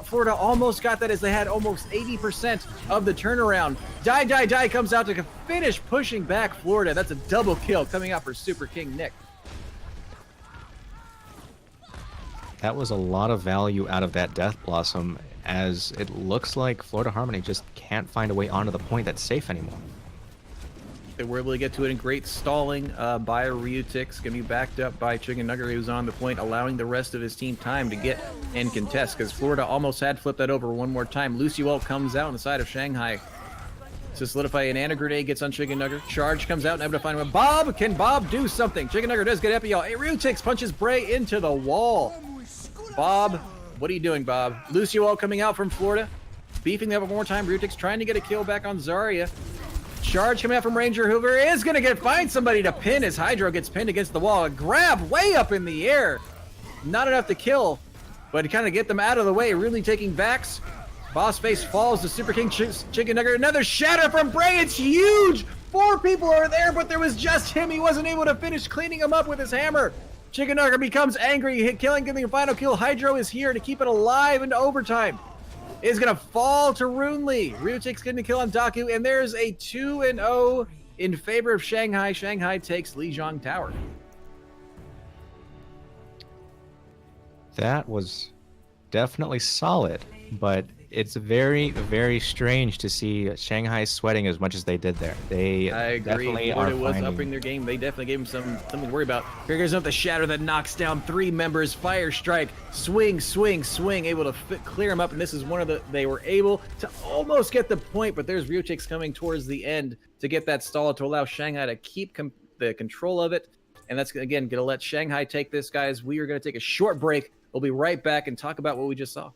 Florida almost got that as they had almost 80% of the turnaround. Die comes out to finish pushing back Florida. That's a double kill coming out for Super King Nick. That was a lot of value out of that Death Blossom, as it looks like Florida Harmony just can't find a way onto the point that's safe anymore. They were able to get to it in great stalling by Ryutix, going to be backed up by Chicken Nugget, who's on the point, allowing the rest of his team time to get and contest, because Florida almost had flipped that over one more time. Luciel comes out on the side of Shanghai to solidify an Ana Grenade, gets on Chicken Nugget. Charge comes out and able to find him. Bob, can Bob do something? Chicken Nugget does get epi, y'all. Ryutix punches Bray into the wall. Bob, what are you doing, Bob? Luciel coming out from Florida, beefing up one more time. Rutix trying to get a kill back on Zarya. Charge coming out from Ranger Hoover is going to find somebody to pin as Hydro gets pinned against the wall. A grab way up in the air. Not enough to kill, but to kind of get them out of the way. Really taking backs. Boss Face falls to Super King Chicken Nugget. Another shatter from Bray. It's huge. 4 people are there, but there was just him. He wasn't able to finish cleaning him up with his hammer. Chicken Nugget becomes angry, getting a final kill. Hydro is here to keep it alive into overtime. Is going to fall to Runely. Ryutix getting a kill on Daku, and there's a 2-0 in favor of Shanghai. Shanghai takes Lijiang Tower. That was definitely solid, but it's very, very strange to see Shanghai sweating as much as they did there. They I agree. definitely Florida was finding... upping their game. They definitely gave him something to worry about. Here goes up the Shatter that knocks down 3 members. Fire Strike, swing, able to clear him up. And this is one of they were able to almost get the point, but there's Ryutix coming towards the end to get that stall to allow Shanghai to keep the control of it. And that's, again, going to let Shanghai take this, guys. We are going to take a short break. We'll be right back and talk about what we just saw.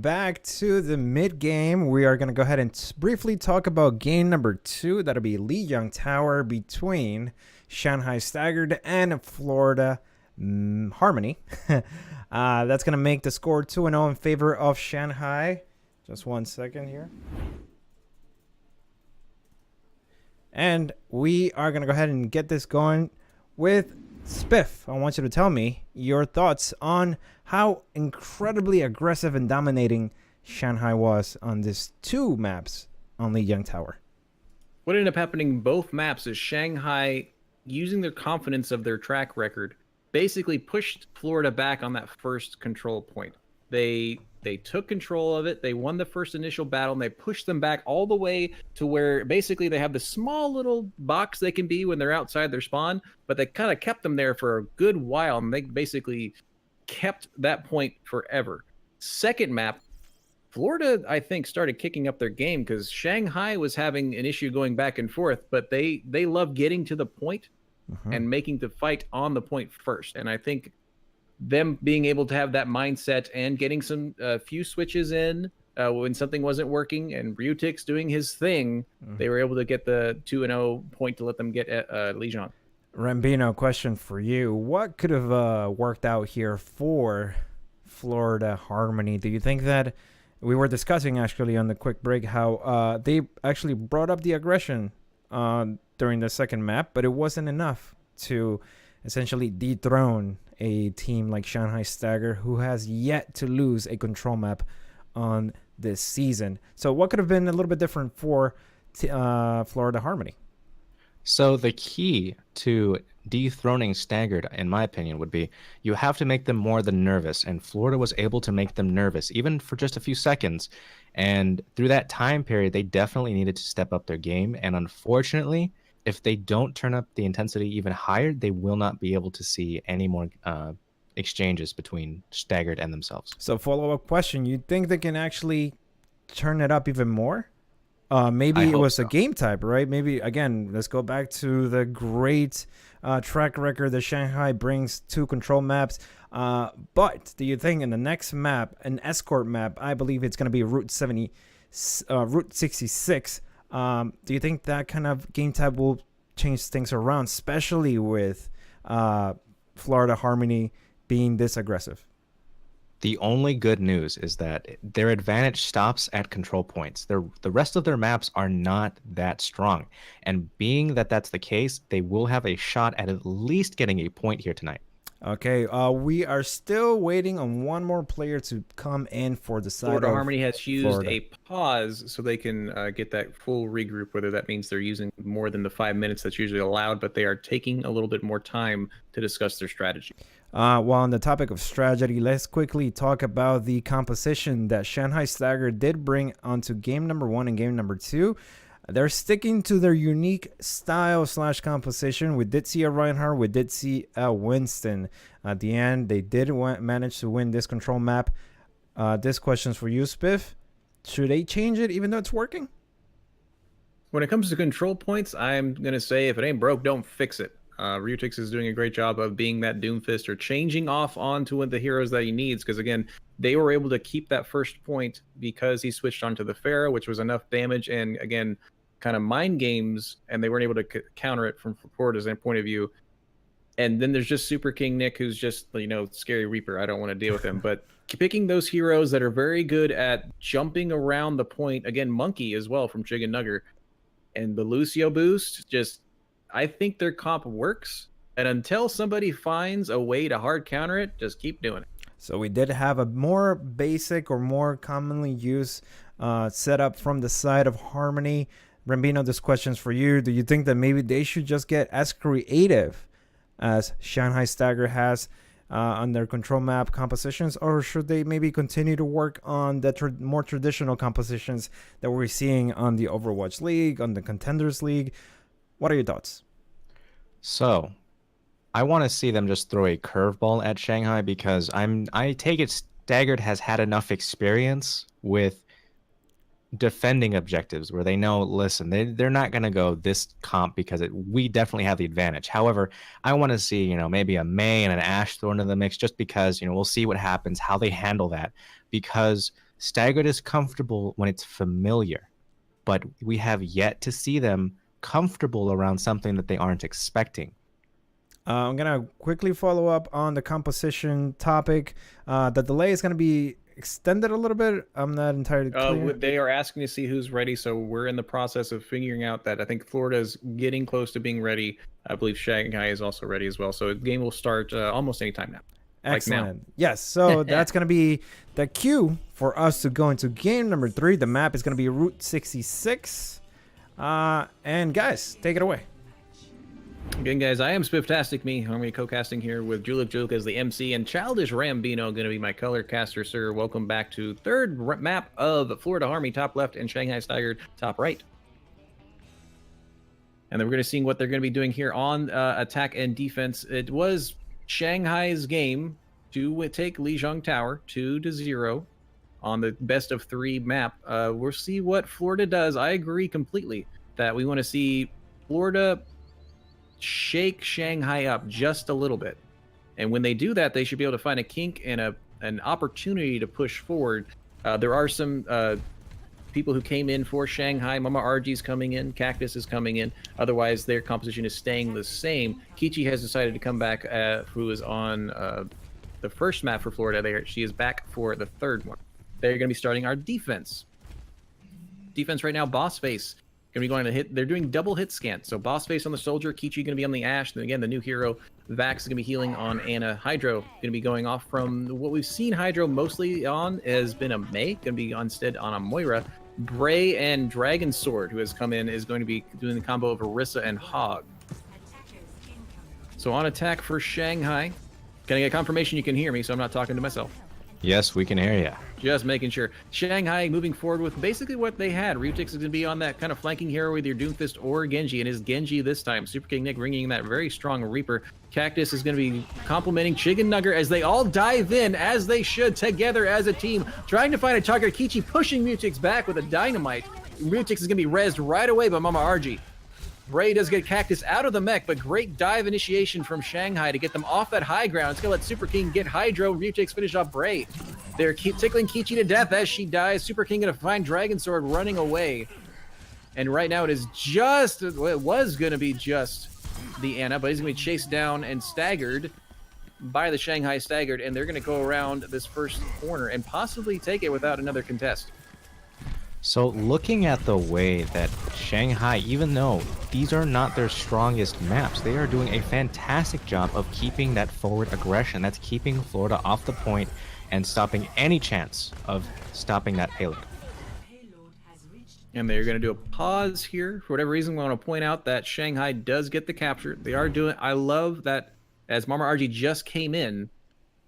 back to the mid game. We are going to go ahead and briefly talk about game number 2. That'll be Lijiang Tower between Shanghai Staggered and Florida Harmony. That's going to make the score 2-0 in favor of Shanghai. Just 1 second here. And we are going to go ahead and get this going with Spiff. I want you to tell me your thoughts on how incredibly aggressive and dominating Shanghai was on these 2 maps on Lijiang Tower. What ended up happening both maps is Shanghai, using their confidence of their track record, basically pushed Florida back on that first control point. They took control of it. They won the first initial battle, and they pushed them back all the way to where basically they have the small little box they can be when they're outside their spawn, but they kind of kept them there for a good while, and they basically kept that point forever. Second map, Florida, I think, started kicking up their game because Shanghai was having an issue going back and forth, but they love getting to the point and making the fight on the point first. And I think them being able to have that mindset and getting some few switches in when something wasn't working, and Ryutix doing his thing, they were able to get the 2-0 point to let them get Lijiang. Rambino, question for you. What could have worked out here for Florida Harmony? Do you think that we were discussing actually on the quick break how they actually brought up the aggression during the second map, but it wasn't enough to essentially dethrone a team like Shanghai Stagger, who has yet to lose a control map on this season? So what could have been a little bit different for Florida Harmony? So the key to dethroning Staggered, in my opinion, would be you have to make them more than nervous, and Florida was able to make them nervous, even for just a few seconds. And through that time period, they definitely needed to step up their game, and unfortunately, if they don't turn up the intensity even higher, they will not be able to see any more exchanges between Staggered and themselves. So follow-up question, you think they can actually turn it up even more? Maybe it was a game type, right? Maybe, again, let's go back to the great track record that Shanghai brings to control maps. But do you think in the next map, an escort map, I believe it's going to be Route 66, do you think that kind of game type will change things around, especially with Florida Harmony being this aggressive? The only good news is that their advantage stops at control points. The rest of their maps are not that strong. And being that that's the case, they will have a shot at least getting a point here tonight. Okay, we are still waiting on one more player to come in for the side Florida of Harmony has used Florida. a pause so they can get that full regroup, whether that means they're using more than the 5 minutes that's usually allowed, but they are taking a little bit more time to discuss their strategy. While on the topic of strategy, let's quickly talk about the composition that Shanghai Stagger did bring onto game number 1 and game number 2. They're sticking to their unique style / composition. We did see a Reinhardt. We did see a Winston. At the end, they did manage to win this control map. This question's for you, Spiff. Should they change it even though it's working? When it comes to control points, I'm going to say if it ain't broke, don't fix it. Ryutix is doing a great job of being that Doomfist or changing off onto the heroes that he needs, because again, they were able to keep that first point because he switched onto the Pharaoh, which was enough damage and again kind of mind games, and they weren't able to counter it from Florida's point of view. And then there's just Super King Nick, who's just, Scary Reaper. I don't want to deal with him, but picking those heroes that are very good at jumping around the point, again, Monkey as well from Chicken Nugger, and the Lucio boost, I think their comp works, and until somebody finds a way to hard counter it, just keep doing it. So we did have a more basic or more commonly used setup from the side of Harmony. Rambino, this question's for you. Do you think that maybe they should just get as creative as Shanghai Stagger has on their control map compositions, or should they maybe continue to work on the more traditional compositions that we're seeing on the Overwatch League, on the Contenders League? What are your thoughts? So, I want to see them just throw a curveball at Shanghai, because I take it Staggered has had enough experience with defending objectives where they know, listen, they're not going to go this comp because we definitely have the advantage. However, I want to see, maybe a Mei and an Ashe thrown into the mix, just because, we'll see what happens, how they handle that, because Staggered is comfortable when it's familiar, but we have yet to see them comfortable around something that they aren't expecting. I'm going to quickly follow up on the composition topic. The delay is going to be extended a little bit. I'm not entirely clear. They are asking to see who's ready, so we're in the process of figuring out that. I think Florida is getting close to being ready. I believe Shanghai is also ready as well. So the game will start almost any time now. Excellent. Like now. Yes, so that's going to be the cue for us to go into game number 3. The map is going to be Route 66. And guys, take it away. Again, guys, I am Spifftastic Me. I'm going to be co-casting here with Julik as the MC, and Childish Rambino going to be my color caster, sir. Welcome back to third map of Florida Army, top left, and Shanghai Staggered, top right. And then we're going to see what they're going to be doing here on attack and defense. It was Shanghai's game to take Lijiang Tower 2-0 on the best of 3 map. We'll see what Florida does. I agree completely that we want to see Florida shake Shanghai up just a little bit, and when they do that, they should be able to find a kink and an opportunity to push forward. There are some people who came in for Shanghai. Mama RG's coming in, Cactus is coming in. Otherwise, their composition is staying the same. Kichi has decided to come back, who is on the first map for Florida. She is back for the third one. They're going to be starting our defense. Defense right now, Boss Face going to be going to hit. They're doing double hit scan. So Boss Face on the Soldier, Kichi going to be on the Ashe. Then again, the new hero, Vax, is going to be healing on Anna. Hydro going to be going off from what we've seen Hydro mostly on has been a Mei. Going to be instead on a Moira. Bray and Dragon Sword, who has come in, is going to be doing the combo of Orisa and Hog. So on attack for Shanghai. Can I get confirmation you can hear me so I'm not talking to myself? Yes, we can hear you. Just making sure. Shanghai moving forward with basically what they had. Ryutix is going to be on that kind of flanking hero with your Doomfist or Genji, and is Genji this time. Super King Nick bringing that very strong Reaper. Cactus is going to be complimenting Chicken Nugger as they all dive in, as they should, together as a team, trying to find a target. Kichi pushing Ryutix back with a Dynamite. Ryutix is going to be rezzed right away by Mama RG. Bray does get Cactus out of the mech, but great dive initiation from Shanghai to get them off that high ground. It's going to let Super King get Hydro. Ryutix finish off Bray. They're tickling Kichi to death as she dies. Super King going to find Dragon Sword running away. And right now it is just, well, it was going to be just the Anna, but he's going to be chased down and staggered by the Shanghai Staggered, and they're going to go around this first corner and possibly take it without another contest. So looking at the way that Shanghai, even though these are not their strongest maps, they are doing a fantastic job of keeping that forward aggression. That's keeping Florida off the point and stopping any chance of stopping that payload. And they're going to do a pause here. For whatever reason, we want to point out that Shanghai does get the capture. They are doing, I love that as Mama RG just came in,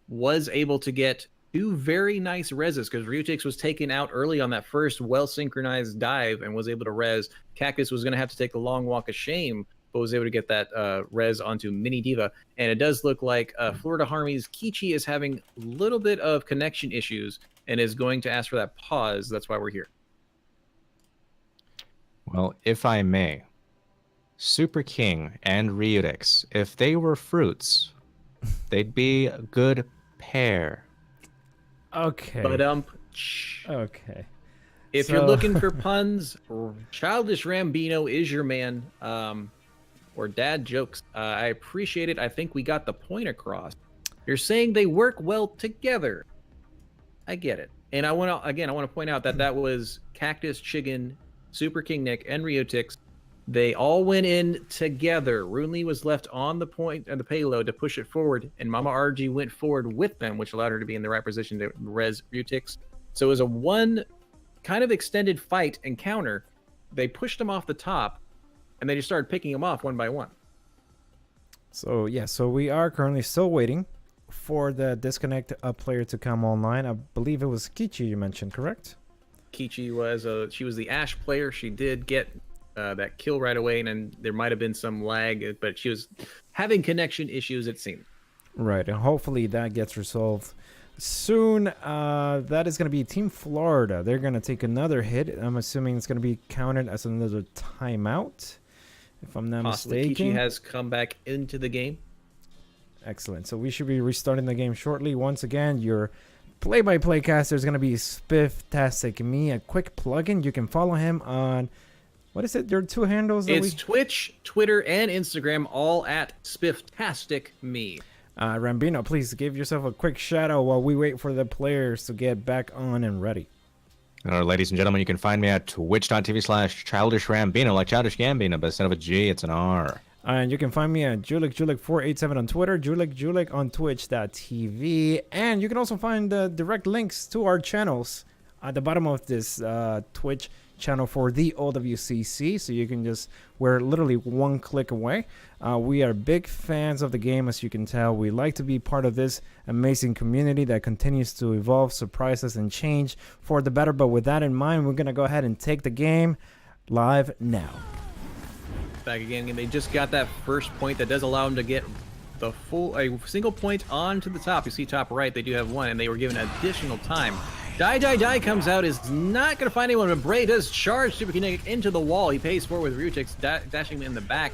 was able to get 2 very nice reses, because Ryutix was taken out early on that first well-synchronized dive and was able to res. Cactus was going to have to take the long walk of shame, but was able to get that res onto Mini Diva. And it does look like Florida Harmy's Kichi is having a little bit of connection issues and is going to ask for that pause. That's why we're here. Well, if I may, Super King and Ryutix, if they were fruits, they'd be a good pair. Okay. But Okay. if you're looking for puns, Childish Rambino is your man. Or dad jokes. I appreciate it. I think we got the point across. You're saying they work well together. I get it. And I want to point out that was Cactus, Chicken, Super King Nick, and Ryutix. They all went in together. Runely was left on the point and the payload to push it forward, and Mama RG went forward with them, which allowed her to be in the right position to res Ryutix. So it was a one kind of extended fight and counter. They pushed them off the top, and they just started picking them off one by one. So yeah, so we are currently still waiting for the disconnect player to come online. I believe it was Kichi you mentioned, correct? Kichi was she was the Ashe player. She did get that kill right away, and then there might have been some lag, but she was having connection issues, it seemed. Right, and hopefully that gets resolved soon. That is going to be Team Florida. They're going to take another hit. I'm assuming it's going to be counted as another timeout, if I'm not Possibly. mistaken. Kichi has come back into the game. Excellent. So we should be restarting the game shortly. Once again, your play-by-play caster is going to be Spifftastic Me. A quick plugin. You can follow him on, what is it? There are 2 handles that It's Twitch, Twitter, and Instagram, all at Spifftastic Me. Rambino, please give yourself a quick shout out while we wait for the players to get back on and ready. Ladies and gentlemen, you can find me at twitch.tv/childishrambino, like Childish Gambino, but instead of a G, it's an R. And you can find me at JulikJulik487 on Twitter, JulikJulik on Twitch.tv. And you can also find the direct links to our channels at the bottom of this Twitch channel for the OWCC. So you can just, we're literally 1 click away. We are big fans of the game, as you can tell. We like to be part of this amazing community that continues to evolve, surprise us, and change for the better. But with that in mind, we're going to go ahead and take the game live now. Back again, and they just got that first point that does allow them to get the a single point onto the top. You see top right, they do have 1, and they were given additional time. Die comes out, is not going to find anyone, but Bray does charge Super Kinetic into the wall. He pays for it with Rutix, dashing him in the back.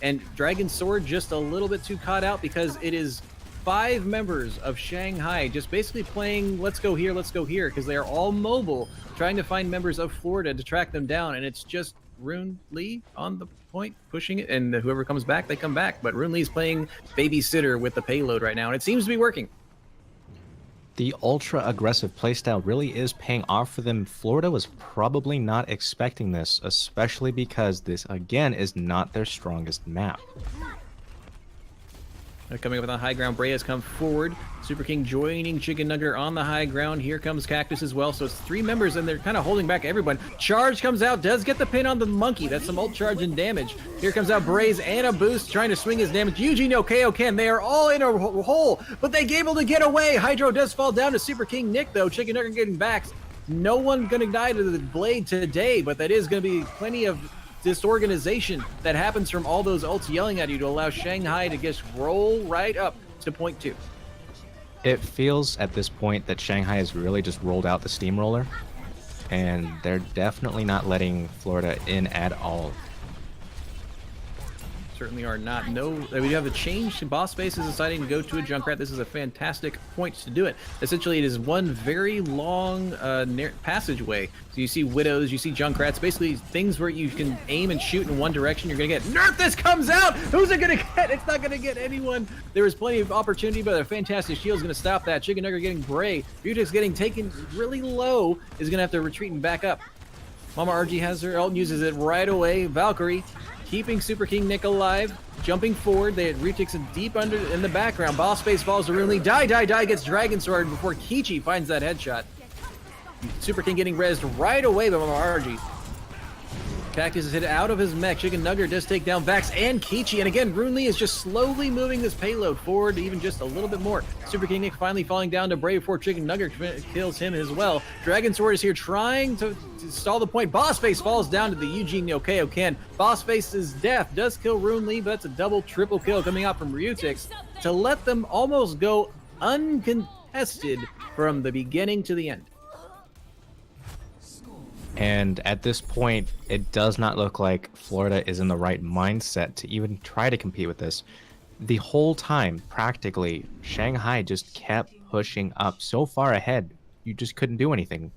And Dragon Sword just a little bit too caught out because it is 5 members of Shanghai just basically playing let's go here, because they are all mobile, trying to find members of Florida to track them down, and it's just Rune Lee on the point, pushing it, and whoever comes back, they come back. But Rune Lee's playing babysitter with the payload right now, and it seems to be working. The ultra-aggressive playstyle really is paying off for them. Florida was probably not expecting this, especially because this, again, is not their strongest map. Coming up on the high ground, Bray has come forward. Super King joining Chicken Nugget on the high ground. Here comes Cactus as well. So it's 3 members, and they're kind of holding back everyone. Charge comes out, does get the pin on the monkey. That's some ult charge and damage. Here comes out Braze and a boost, trying to swing his damage. Eugene no KO can. They are all in a hole, but they able to get away. Hydro does fall down to Super King Nick, though. Chicken Nugget getting backs. No one going to die to the blade today, but that is going to be plenty of disorganization that happens from all those ults yelling at you to allow Shanghai to just roll right up to point 2. It feels at this point that Shanghai has really just rolled out the steamroller, and they're definitely not letting Florida in at all. Certainly are not. No, we do have a change. Boss Space is deciding to go to a Junkrat. This is a fantastic point to do it. Essentially, it is one very long passageway. So you see Widows, you see Junkrats, basically things where you can aim and shoot in one direction. You're going to get Nerf. This comes out. Who's it going to get? It's not going to get anyone. There is plenty of opportunity, but a fantastic shield is going to stop that. Chicken Nugget getting Bray. Butix getting taken really low, is going to have to retreat and back up. Mama RG has her ult and uses it right away. Valkyrie keeping Super King Nick alive, jumping forward. They had Rutix deep under in the background. Boss Space falls to Rune Lee. Die gets Dragon Sword before Kichi finds that headshot. Super King getting rezzed right away by Mama RG. Cactus is hit out of his mech. Chicken Nugget does take down Vax and Kichi. And again, Rune Lee is just slowly moving this payload forward even just a little bit more. Super King Nick finally falling down to Bray before Chicken Nugget kills him as well. Dragon Sword is here trying to stall the point. Boss Face falls down to the Eugene Yokeo Ken. Boss Face's death does kill Rune Lee, but that's a triple kill coming out from Ryutix to let them almost go uncontested from the beginning to the end. And at this point, it does not look like Florida is in the right mindset to even try to compete with this. The whole time, practically, Shanghai just kept pushing up so far ahead, you just couldn't do anything.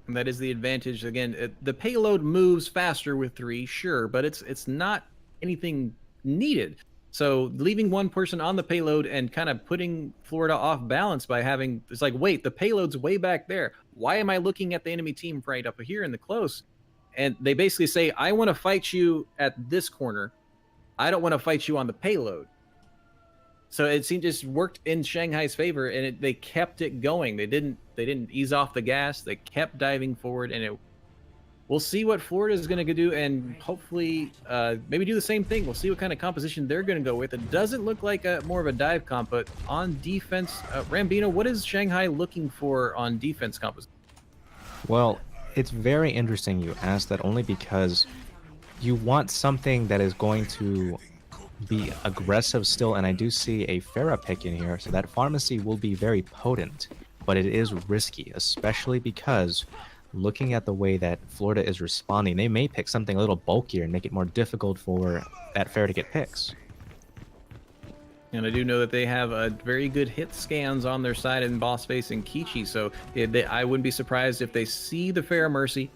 And that is the advantage. Again, the payload moves faster with 3, sure, but it's not anything needed. So leaving one person on the payload and kind of putting Florida off balance by having, it's like, wait, the payload's way back there. Why am I looking at the enemy team right up here in the close? And they basically say, I want to fight you at this corner. I don't want to fight you on the payload. So it seemed just worked in Shanghai's favor, and they kept it going. They didn't ease off the gas. They kept diving forward, and we'll see what Florida is going to do, and hopefully maybe do the same thing. We'll see what kind of composition they're going to go with. It doesn't look like more of a dive comp, but on defense, Rambino, what is Shanghai looking for on defense composition? Well, it's very interesting you ask that, only because you want something that is going to be aggressive still, and I do see a Pharah pick in here, so that pharmacy will be very potent, but it is risky, especially because looking at the way that Florida is responding, they may pick something a little bulkier and make it more difficult for that Pharah to get picks. And I do know that they have a very good hit scans on their side in Boss Face and Kichi, so I wouldn't be surprised if they see the Pharah Mercy,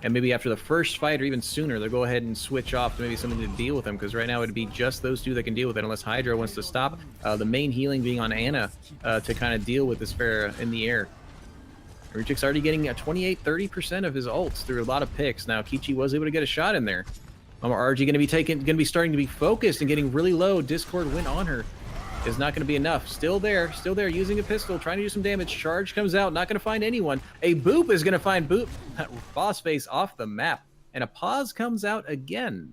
and maybe after the first fight or even sooner, they'll go ahead and switch off to maybe something to deal with them, because right now it'd be just those two that can deal with it, unless Hydra wants to stop. The main healing being on Ana to kind of deal with this Pharah in the air. Rujik's already getting 28-30% of his ults through a lot of picks. Now Kichi was able to get a shot in there. RG going to be starting to be focused and getting really low. Discord went on her. Is not going to be enough. Still there, using a pistol, trying to do some damage. Charge comes out, not going to find anyone. A boop is going to find Boss Face off the map, and a pause comes out again.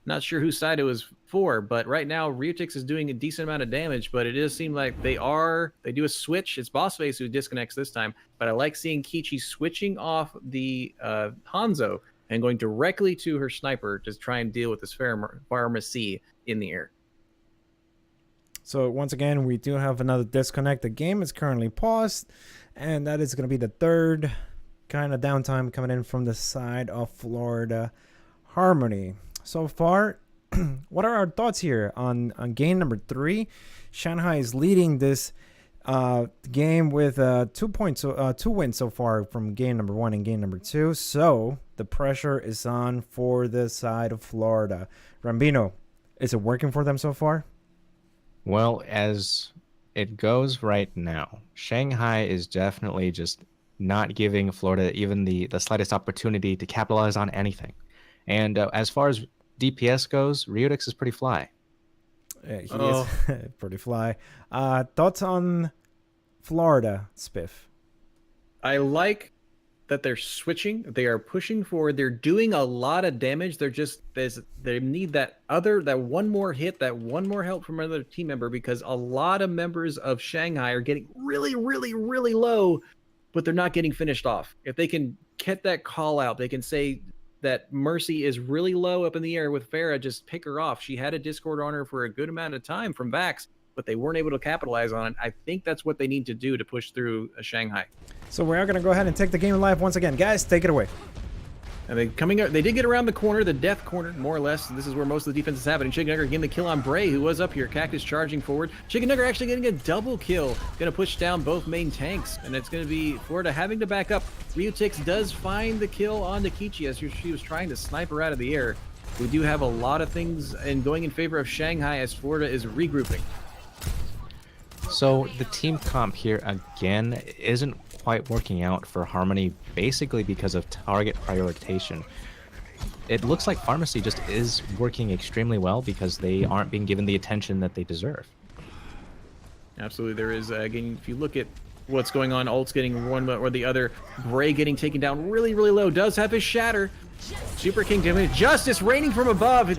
Not sure whose side it was for, but right now Ryutix is doing a decent amount of damage, but it does seem like they do a switch. It's Boss Face who disconnects this time, but I like seeing Kichi switching off the Hanzo and going directly to her sniper to try and deal with this pharmacy in the air. So once again, we do have another disconnect. The game is currently paused, and that is going to be the third kind of downtime coming in from the side of Florida Harmony. So far, what are our thoughts here on game number 3? Shanghai is leading this game with 2 wins so far from game number 1 and game number 2. So the pressure is on for the side of Florida. Rambino, is it working for them so far? Well, as it goes right now, Shanghai is definitely just not giving Florida even the slightest opportunity to capitalize on anything. And as far as DPS goes, Ryutix is pretty fly. Yeah, he is pretty fly. Thoughts on Florida, Spiff? I like that they're switching. They are pushing forward. They're doing a lot of damage. They need that one more hit, that one more help from another team member, because a lot of members of Shanghai are getting really, really, really low, but they're not getting finished off. If they can get that call out, they can say that Mercy is really low up in the air with Pharah, just pick her off. She had a Discord on her for a good amount of time from Vax, but they weren't able to capitalize on it. I think that's what they need to do to push through Shanghai. So we are going to go ahead and take the game live once again. Guys, take it away. And they did get around the corner, the death corner, more or less. This is where most of the defense is happening. Chicken Nugger getting the kill on Bray, who was up here. Cactus charging forward. Chicken Nugger actually getting a double kill. Going to push down both main tanks, and it's going to be Florida having to back up. Ryutix does find the kill on Kichi as she was trying to snipe her out of the air. We do have a lot of things going in favor of Shanghai as Florida is regrouping. So the team comp here again isn't quite working out for Harmony, basically because of target prioritization. It looks like Pharmacy just is working extremely well because they aren't being given the attention that they deserve. Absolutely, there is again. If you look at what's going on, Ult's getting one or the other. Bray getting taken down really, really low. Does have his shatter. Super King doing justice raining from above.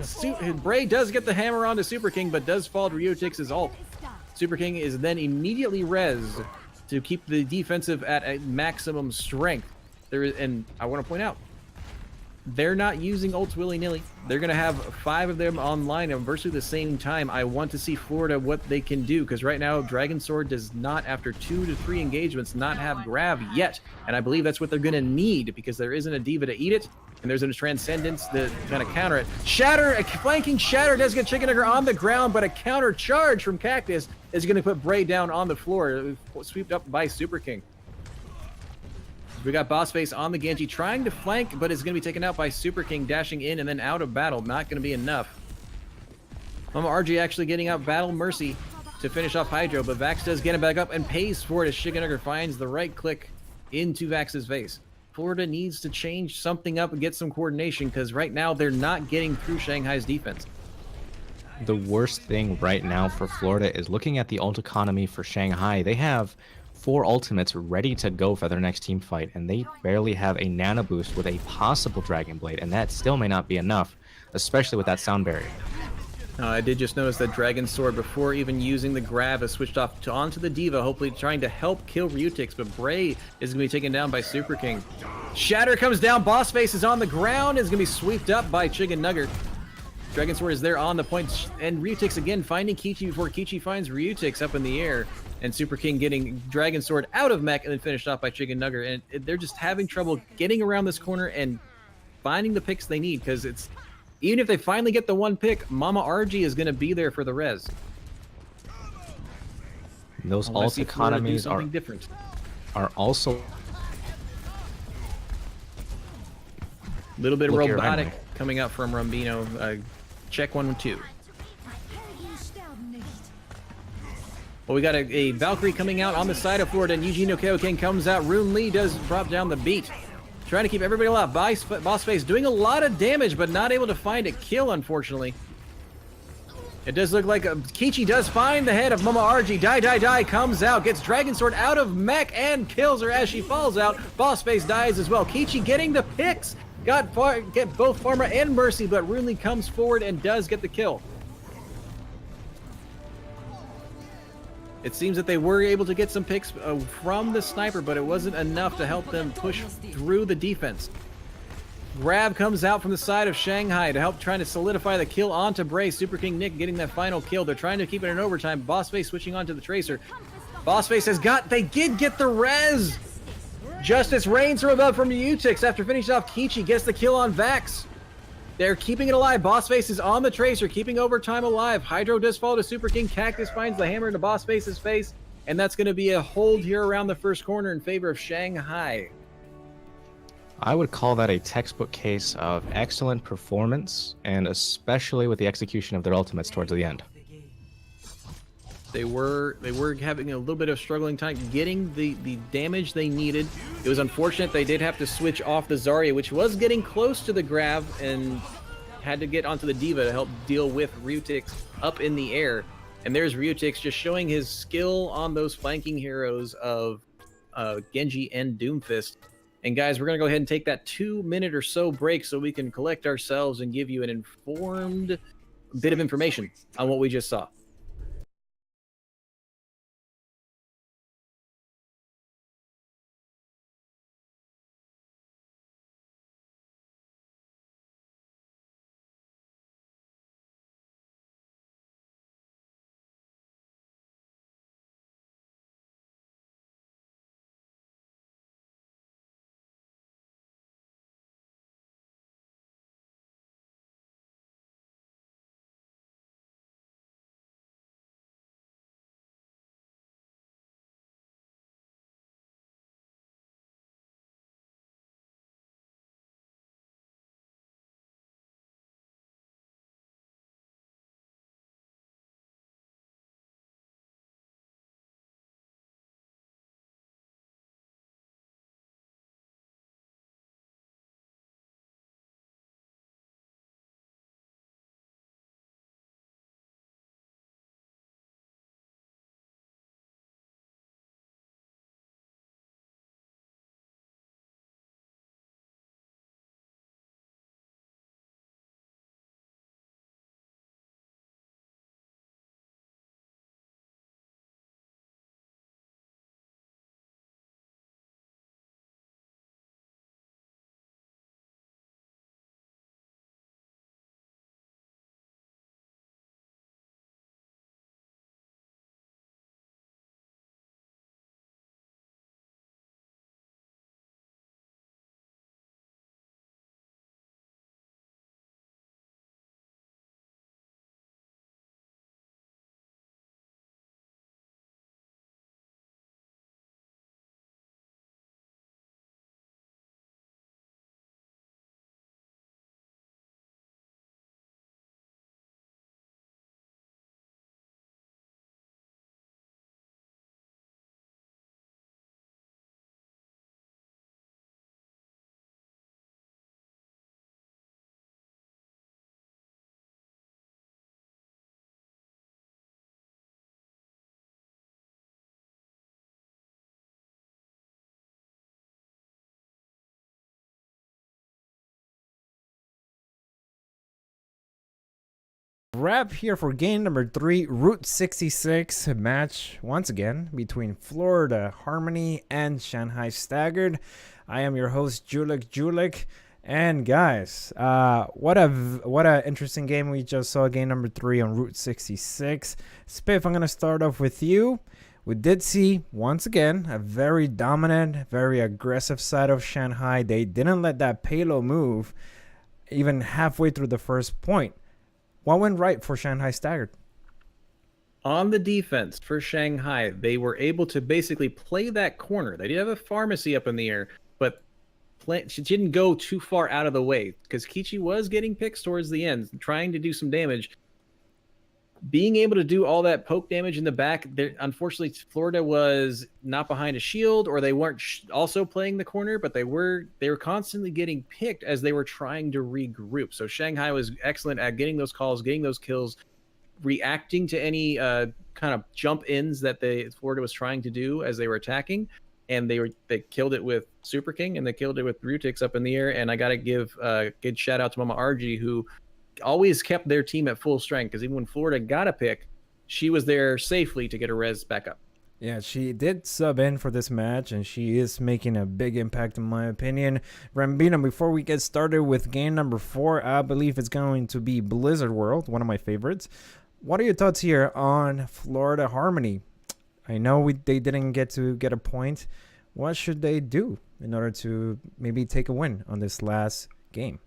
Bray does get the hammer onto Super King, but does fall to Ryutix's ult. Super King is then immediately rezzed to keep the defensive at a maximum strength. And I want to point out, they're not using ults willy-nilly. They're going to have 5 of them online at virtually the same time. I want to see Florida what they can do, because right now Dragon Sword does not, after 2 to 3 engagements, not have grab yet. And I believe that's what they're going to need, because there isn't a diva to eat it, and there's a Transcendence to kind of counter it. Shatter, a flanking Shatter does get Chicken Nugger on the ground, but a counter charge from Cactus is going to put Bray down on the floor, swept up by Super King. We got Boss Face on the Genji trying to flank, but is going to be taken out by Super King, dashing in and then out of battle. Not going to be enough. Mama RG actually getting out Battle Mercy to finish off Hydro, but Vax does get him back up and pays for it as Chicken Nugger finds the right click into Vax's face. Florida needs to change something up and get some coordination, because right now they're not getting through Shanghai's defense. The worst thing right now for Florida is looking at the ult economy for Shanghai. They have 4 ultimates ready to go for their next team fight, and they barely have a nano boost with a possible Dragon Blade, and that still may not be enough, especially with that sound barrier. I did just notice that Dragon Sword, before even using the grab, has switched off onto the Diva, hopefully trying to help kill Ryutix, but Bray is going to be taken down by Super King. Shatter comes down, Boss Face is on the ground, is going to be swept up by Chicken Nugget. Dragon Sword is there on the point, and Ryutix again finding Kichi before Kichi finds Ryutix up in the air, and Super King getting Dragon Sword out of mech and then finished off by Chicken Nugget. And they're just having trouble getting around this corner and finding the picks they need, because it's even if they finally get the one pick, Mama RG is going to be there for the res. Those Unless alt you Florida do economies something different. are also A little bit of Look here, robotic Henry. coming up from Rumbino. Check 1 and 2. Well, we got a Valkyrie coming out on the side of Florida, and Eugene Okayoken comes out. Rune Lee does drop down the beat. Trying to keep everybody alive. Boss Face doing a lot of damage, but not able to find a kill, unfortunately. It does look like Kichi does find the head of Mama RG. Die comes out, gets Dragon Sword out of mech and kills her as she falls out. Boss Face dies as well. Kichi getting the picks. Get both Pharma and Mercy, but Rune Lee comes forward and does get the kill. It seems that they were able to get some picks from the sniper, but it wasn't enough to help them push through the defense. Grab comes out from the side of Shanghai to help trying to solidify the kill onto Bray. Super King Nick getting that final kill. They're trying to keep it in overtime. Bossface switching onto the Tracer. Bossface they did get the res! Justice reigns from above from Utix after finishing off Kichi. Gets the kill on Vax. They're keeping it alive. Bossface is on the Tracer, keeping overtime alive. Hydro does fall to Super King. Cactus finds the hammer into Bossface's face. And that's going to be a hold here around the first corner in favor of Shanghai. I would call that a textbook case of excellent performance, and especially with the execution of their ultimates towards the end. They were having a little bit of struggling time getting the damage they needed. It was unfortunate they did have to switch off the Zarya, which was getting close to the grab, and had to get onto the Diva to help deal with Ryutix up in the air. And there's Ryutix just showing his skill on those flanking heroes of Genji and Doomfist. And guys, we're going to go ahead and take that 2-minute or so break so we can collect ourselves and give you an informed bit of information on what we just saw. Wrap here for game number 3, Route 66 match once again between Florida Harmony and Shanghai Staggered. I am your host Julik, and guys, what a interesting game we just saw. Game number 3 on Route 66. Spiff, I'm gonna start off with you. We did see once again a very dominant, very aggressive side of Shanghai. They didn't let that payload move even halfway through the first point. What went right for Shanghai Staggered? On the defense for Shanghai, they were able to basically play that corner. They did have a pharmacy up in the air, but she didn't go too far out of the way because Kichi was getting picks towards the end, trying to do some damage. Being able to do all that poke damage in the back, unfortunately, Florida was not behind a shield, or they weren't also playing the corner, but they were constantly getting picked as they were trying to regroup. So Shanghai was excellent at getting those calls, getting those kills, reacting to any kind of jump ins that Florida was trying to do as they were attacking, and they killed it with Super King and they killed it with Rutix up in the air. And I gotta give a good shout out to Mama RG, who always kept their team at full strength, because even when Florida got a pick, she was there safely to get a res back up. Yeah, she did sub in for this match, and she is making a big impact in my opinion. Rambino, before we get started with game number 4, I believe it's going to be Blizzard World, one of my favorites. What are your thoughts here on Florida Harmony? I know they didn't get a point. What should they do in order to maybe take a win on this last game?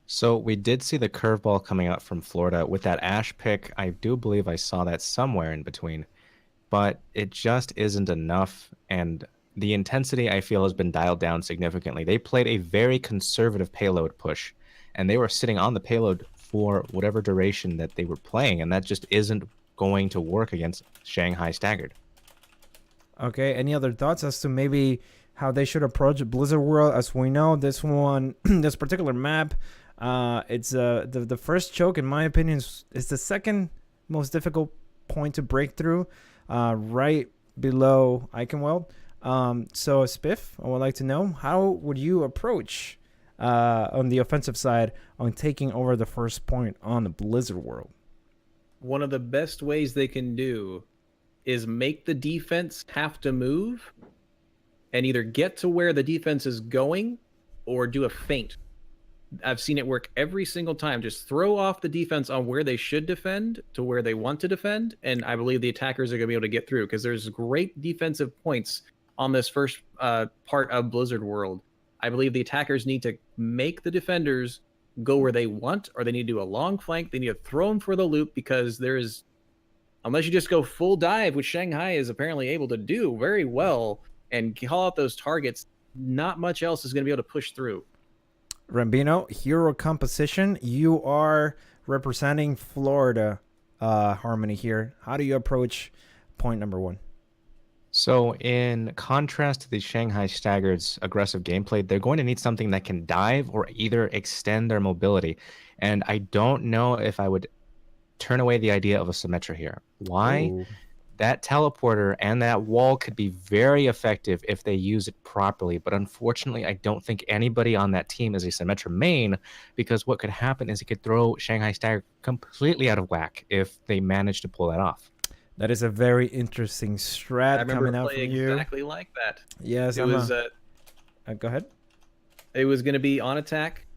So we did see the curveball coming out from Florida with that Ash pick. I do believe I saw that somewhere in between, but it just isn't enough. And the intensity, I feel, has been dialed down significantly. They played a very conservative payload push, and they were sitting on the payload for whatever duration that they were playing, and that just isn't going to work against Shanghai Staggered. Okay, any other thoughts as to maybe how they should approach Blizzard World? As we know, this one, this particular map, it's the first choke, in my opinion, is the second most difficult point to break through, right below Eichenwald. So Spiff, I would like to know, how would you approach on the offensive side on taking over the first point on the Blizzard World? One of the best ways they can do is make the defense have to move and either get to where the defense is going or do a feint. I've seen it work every single time. Just throw off the defense on where they should defend to where they want to defend, and I believe the attackers are going to be able to get through, because there's great defensive points on this first part of Blizzard World. I believe the attackers need to make the defenders go where they want, or they need to do a long flank. They need to throw them for the loop, because there is, unless you just go full dive, which Shanghai is apparently able to do very well, and call out those targets, not much else is going to be able to push through. Rambino, hero composition, you are representing Florida Harmony here. How do you approach point number 1? So in contrast to the Shanghai Staggered's aggressive gameplay, they're going to need something that can dive or either extend their mobility. And I don't know if I would turn away the idea of a Symmetra here. Why? Ooh. That teleporter and that wall could be very effective if they use it properly. But unfortunately, I don't think anybody on that team is a Symmetra main, because what could happen is it could throw Shanghai Staggered completely out of whack if they manage to pull that off. That is a very interesting strat coming out from you. Exactly like that. Yes, It was go ahead. It was going to be on attack.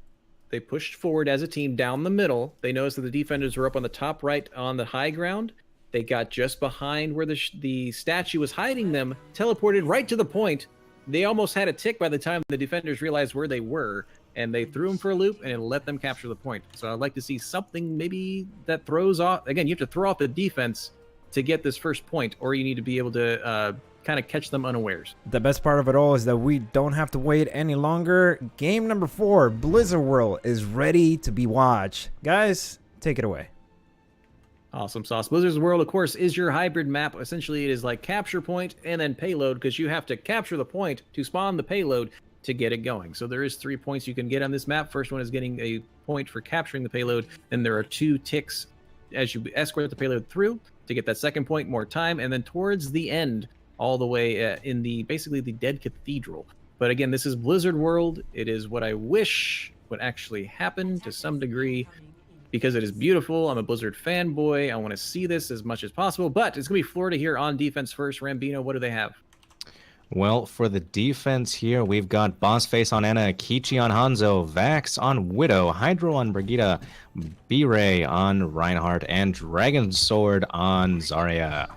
They pushed forward as a team down the middle. They noticed that the defenders were up on the top right on the high ground. They got just behind where the statue was hiding them, teleported right to the point. They almost had a tick by the time the defenders realized where they were, and they threw them for a loop and it let them capture the point. So I'd like to see something maybe that throws off. Again, you have to throw off the defense to get this first point, or you need to be able to kind of catch them unawares. The best part of it all is that we don't have to wait any longer. Game number 4, Blizzard World, is ready to be watched. Guys, take it away. Awesome sauce. Blizzard's World, of course, is your hybrid map. Essentially, it is like capture point and then payload, because you have to capture the point to spawn the payload to get it going. So there is 3 points you can get on this map. First one is getting a point for capturing the payload. Then there are 2 ticks as you escort the payload through to get that second point, more time, and then towards the end, all the way in basically the Dead Cathedral. But again, this is Blizzard World. It is what I wish would actually happen to some degree, because it is beautiful. I'm a Blizzard fanboy. I want to see this as much as possible, but it's going to be Florida here on defense first. Rambino, what do they have? Well, for the defense here, we've got Boss Face on Ana, Kichi on Hanzo, Vax on Widow, Hydro on Brigitte, B-Ray on Reinhardt, and Dragon Sword on Zarya.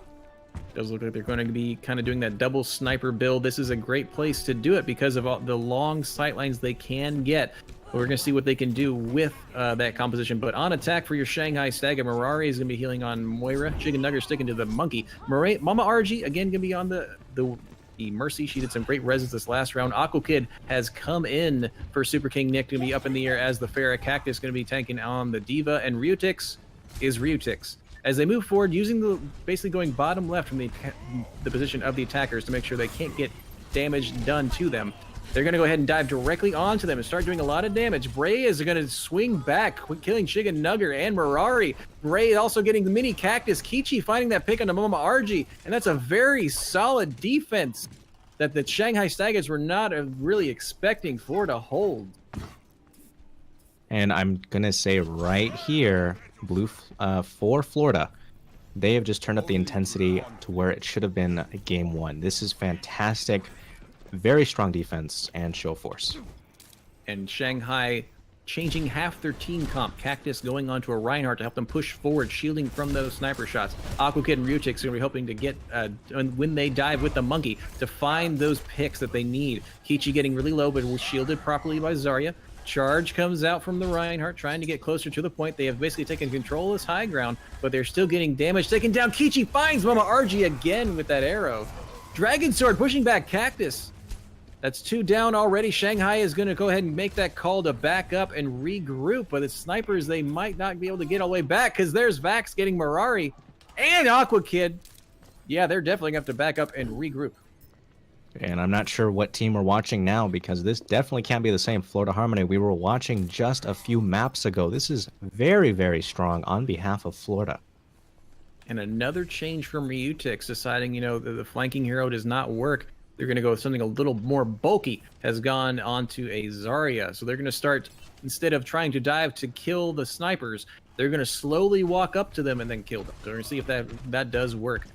Does look like they're going to be kind of doing that double sniper build. This is a great place to do it because of all the long sight lines they can get. We're going to see what they can do with that composition. But on attack for your Shanghai Staggered, Mirari is going to be healing on Moira. Chicken Nugget sticking to the Monkey. Mama RG, again, going to be on the Mercy. She did some great reses this last round. Aqua Kid has come in for Super King Nick, going to be up in the air as the Pharah Cactus going to be tanking on the Diva. And Ryutix is Ryutix. As they move forward, using basically going bottom left from the position of the attackers to make sure they can't get damage done to them. They're going to go ahead and dive directly onto them and start doing a lot of damage. Bray is going to swing back, killing Chicken Nugger and Mirari. Bray also getting the mini Cactus. Kichi finding that pick on the Mama RG. And that's a very solid defense that the Shanghai Staggers were not really expecting Florida to hold. And I'm going to say right here, for Florida, they have just turned up the intensity to where it should have been game 1. This is fantastic. Very strong defense and show force. And Shanghai changing half their team comp. Cactus going onto a Reinhardt to help them push forward, shielding from those sniper shots. Aqua Kid and Ryutix are going to be hoping to get, when they dive with the Monkey, to find those picks that they need. Kichi getting really low, but was shielded properly by Zarya. Charge comes out from the Reinhardt, trying to get closer to the point. They have basically taken control of this high ground, but they're still getting damage. Taken down. Kichi finds Mama RG again with that arrow. Dragon Sword pushing back Cactus. That's 2 down already. Shanghai is going to go ahead and make that call to back up and regroup, but the snipers, they might not be able to get all the way back because there's Vax getting Mirari and Aqua Kid. Yeah, they're definitely going to have to back up and regroup. And I'm not sure what team we're watching now because this definitely can't be the same Florida Harmony we were watching just a few maps ago. This is very, very strong on behalf of Florida. And another change from Ryutix, deciding, the flanking hero does not work. They're going to go with something a little more bulky, has gone onto a Zarya. So they're going to start, instead of trying to dive to kill the snipers, they're going to slowly walk up to them and then kill them. So we're going to see if that does work.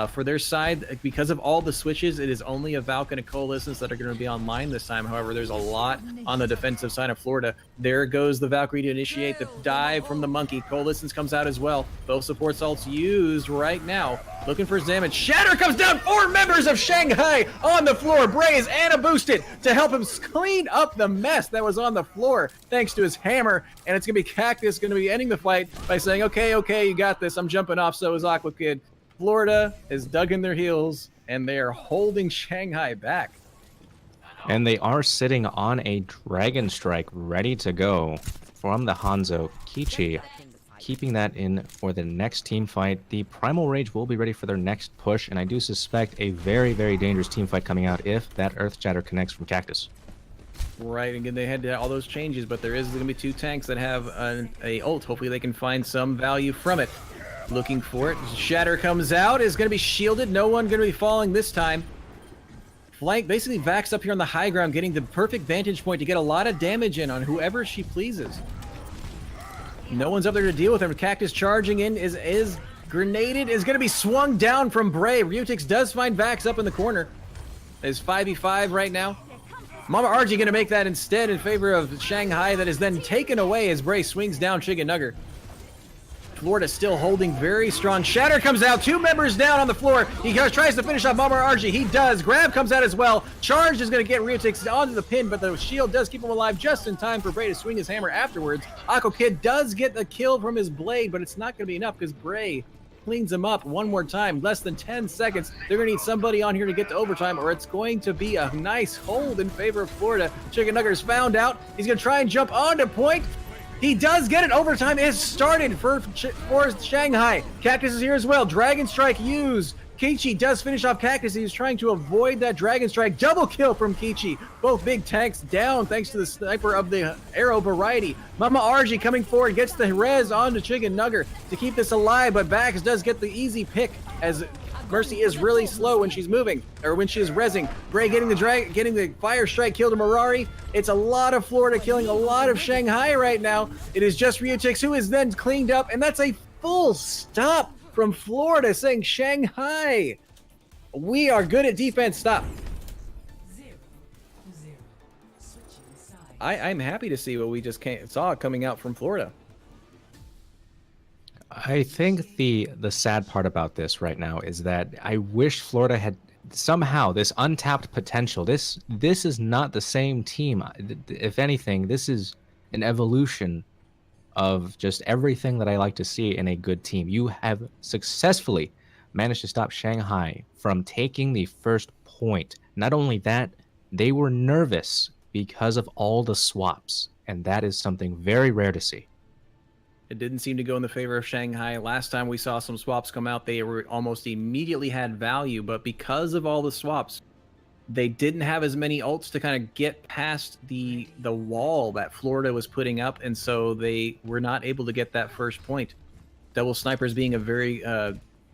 For their side, because of all the switches, it is only a Valk and a Coalescence that are going to be online this time. However, there's a lot on the defensive side of Florida. There goes the Valkyrie to initiate the dive from the Monkey. Coalescence comes out as well. Both support salts used right now. Looking for damage. Shatter comes down. 4 members of Shanghai on the floor. Bray is Ana boosted to help him clean up the mess that was on the floor thanks to his hammer. And it's going to be Cactus going to be ending the fight by saying, okay, you got this. I'm jumping off. So is Aqua Kid. Florida has dug in their heels, and they are holding Shanghai back. And they are sitting on a Dragon Strike ready to go from the Hanzo. Kichi keeping that in for the next team fight. The Primal Rage will be ready for their next push, and I do suspect a very, very dangerous team fight coming out if that Earth Shatter connects from Cactus. Right, again, they had all those changes, but there is going to be 2 tanks that have a ult. Hopefully they can find some value from it. Looking for it. Shatter comes out, is going to be shielded. No one going to be falling this time. Flank, basically Vax up here on the high ground, getting the perfect vantage point to get a lot of damage in on whoever she pleases. No one's up there to deal with him. Cactus charging in is grenaded, is going to be swung down from Bray. Ryutix does find Vax up in the corner. It's 5v5 right now. Mama RG going to make that instead in favor of Shanghai, that is then taken away as Bray swings down Chicken Nugger. Florida still holding very strong. Shatter comes out. 2 members down on the floor. He tries to finish off Mama RG. He does. Grab comes out as well. Charge is going to get Ryutix onto the pin, but the shield does keep him alive just in time for Bray to swing his hammer afterwards. Aqua Kid does get the kill from his blade, but it's not going to be enough because Bray cleans him up one more time. Less than 10 seconds. They're going to need somebody on here to get to overtime, or it's going to be a nice hold in favor of Florida. Chicken Nugger's found out. He's going to try and jump onto point. He does get it. Overtime is started for Shanghai. Cactus is here as well. Dragon Strike used. Kichi does finish off Cactus. He's trying to avoid that Dragon Strike. Double kill from Kichi. Both big tanks down thanks to the sniper of the arrow variety. Mama RG coming forward, gets the res onto Chicken Nugger to keep this alive, but Vax does get the easy pick as Mercy is really slow when she's moving, or when she is rezzing. Bray getting the fire strike kill to Mirari. It's a lot of Florida killing a lot of Shanghai right now. It is just Ryutix who is then cleaned up, and that's a full stop from Florida saying, Shanghai, we are good at defense. Stop. I'm happy to see what we just saw coming out from Florida. I think the sad part about this right now is that I wish Florida had somehow this untapped potential. This is not the same team. If anything, this is an evolution of just everything that I like to see in a good team. You have successfully managed to stop Shanghai from taking the first point. Not only that, they were nervous because of all the swaps, and that is something very rare to see. It didn't seem to go in the favor of Shanghai. Last time we saw some swaps come out, they were almost immediately had value, but because of all the swaps, they didn't have as many ults to kind of get past the wall that Florida was putting up, and so they were not able to get that first point. Double snipers being a very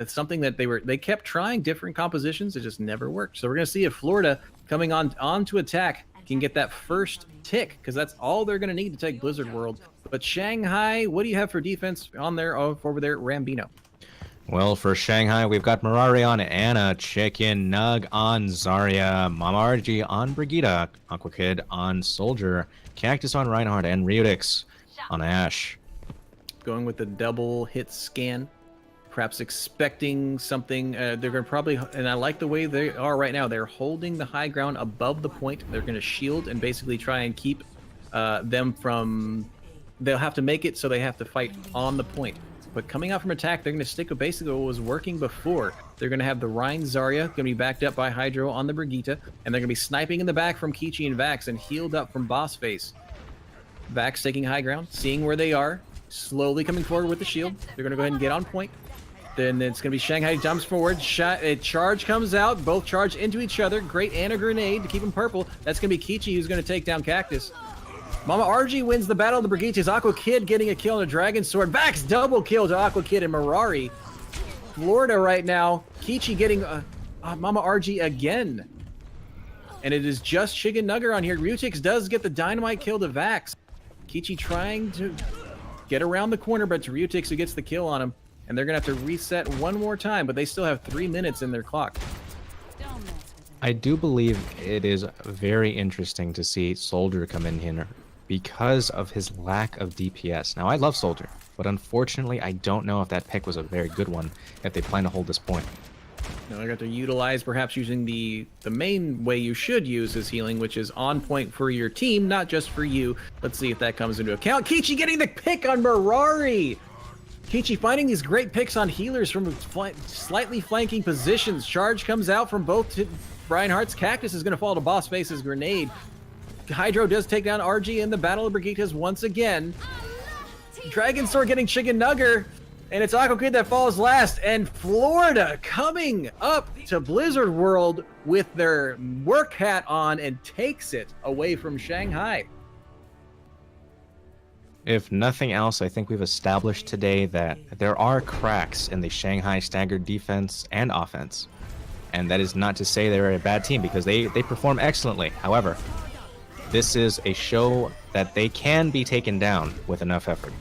it's something that they kept trying different compositions, it just never worked. So we're gonna see if Florida coming on to attack can get that first tick, because that's all they're gonna need to take Blizzard World. But Shanghai, what do you have for defense on there over there, Rambino? Well, for Shanghai, we've got Mirari on Anna, Chicken, Nug on Zarya, Mama RG on Brigitte, Aqua Kid on Soldier, Cactus on Reinhardt, and Ryudix on Ashe. Going with the double hit scan, perhaps expecting something. They're going to probably, and I like the way they are right now. They're holding the high ground above the point. They're going to shield and basically try and keep them from. They'll have to make it, so they have to fight on the point. But coming out from attack, they're going to stick with basically what was working before. They're going to have the Rein Zarya, going to be backed up by Hydro on the Brigitte, and they're going to be sniping in the back from Kichi and Vax and healed up from Boss Face. Vax taking high ground, seeing where they are, slowly coming forward with the shield. They're going to go ahead and get on point. Then it's going to be Shanghai jumps forward, a charge comes out, both charge into each other. Great Anna grenade to keep him purple. That's going to be Kichi who's going to take down Cactus. Mama RG wins the battle of the Brigitte's. Aqua Kid getting a kill on a Dragon Sword. Vax double kill to Aqua Kid and Mirari. Florida right now. Kichi getting Mama RG again. And it is just Chicken Nugger on here. Ryutix does get the dynamite kill to Vax. Kichi trying to get around the corner, but to Ryutix who gets the kill on him. And they're going to have to reset one more time, but they still have 3 minutes in their clock. I do believe it is very interesting to see Soldier come in here because of his lack of DPS. Now, I love Soldier, but unfortunately, I don't know if that pick was a very good one if they plan to hold this point. Now they're going to utilize perhaps using the main way you should use his healing, which is on point for your team, not just for you. Let's see if that comes into account. Kichi getting the pick on Mirari! Kichi finding these great picks on healers from slightly flanking positions. Charge comes out from both Reinhardt's. Cactus is going to fall to Boss Face's grenade. Hydro does take down RG in the Battle of Brigitte's once again. Dragon Sword getting Chicken Nugger, and it's Aqua Kid that falls last. And Florida coming up to Blizzard World with their work hat on and takes it away from Shanghai. If nothing else, I think we've established today that there are cracks in the Shanghai Staggered defense and offense. And that is not to say they're a bad team, because they perform excellently. However, this is a show that they can be taken down with enough effort.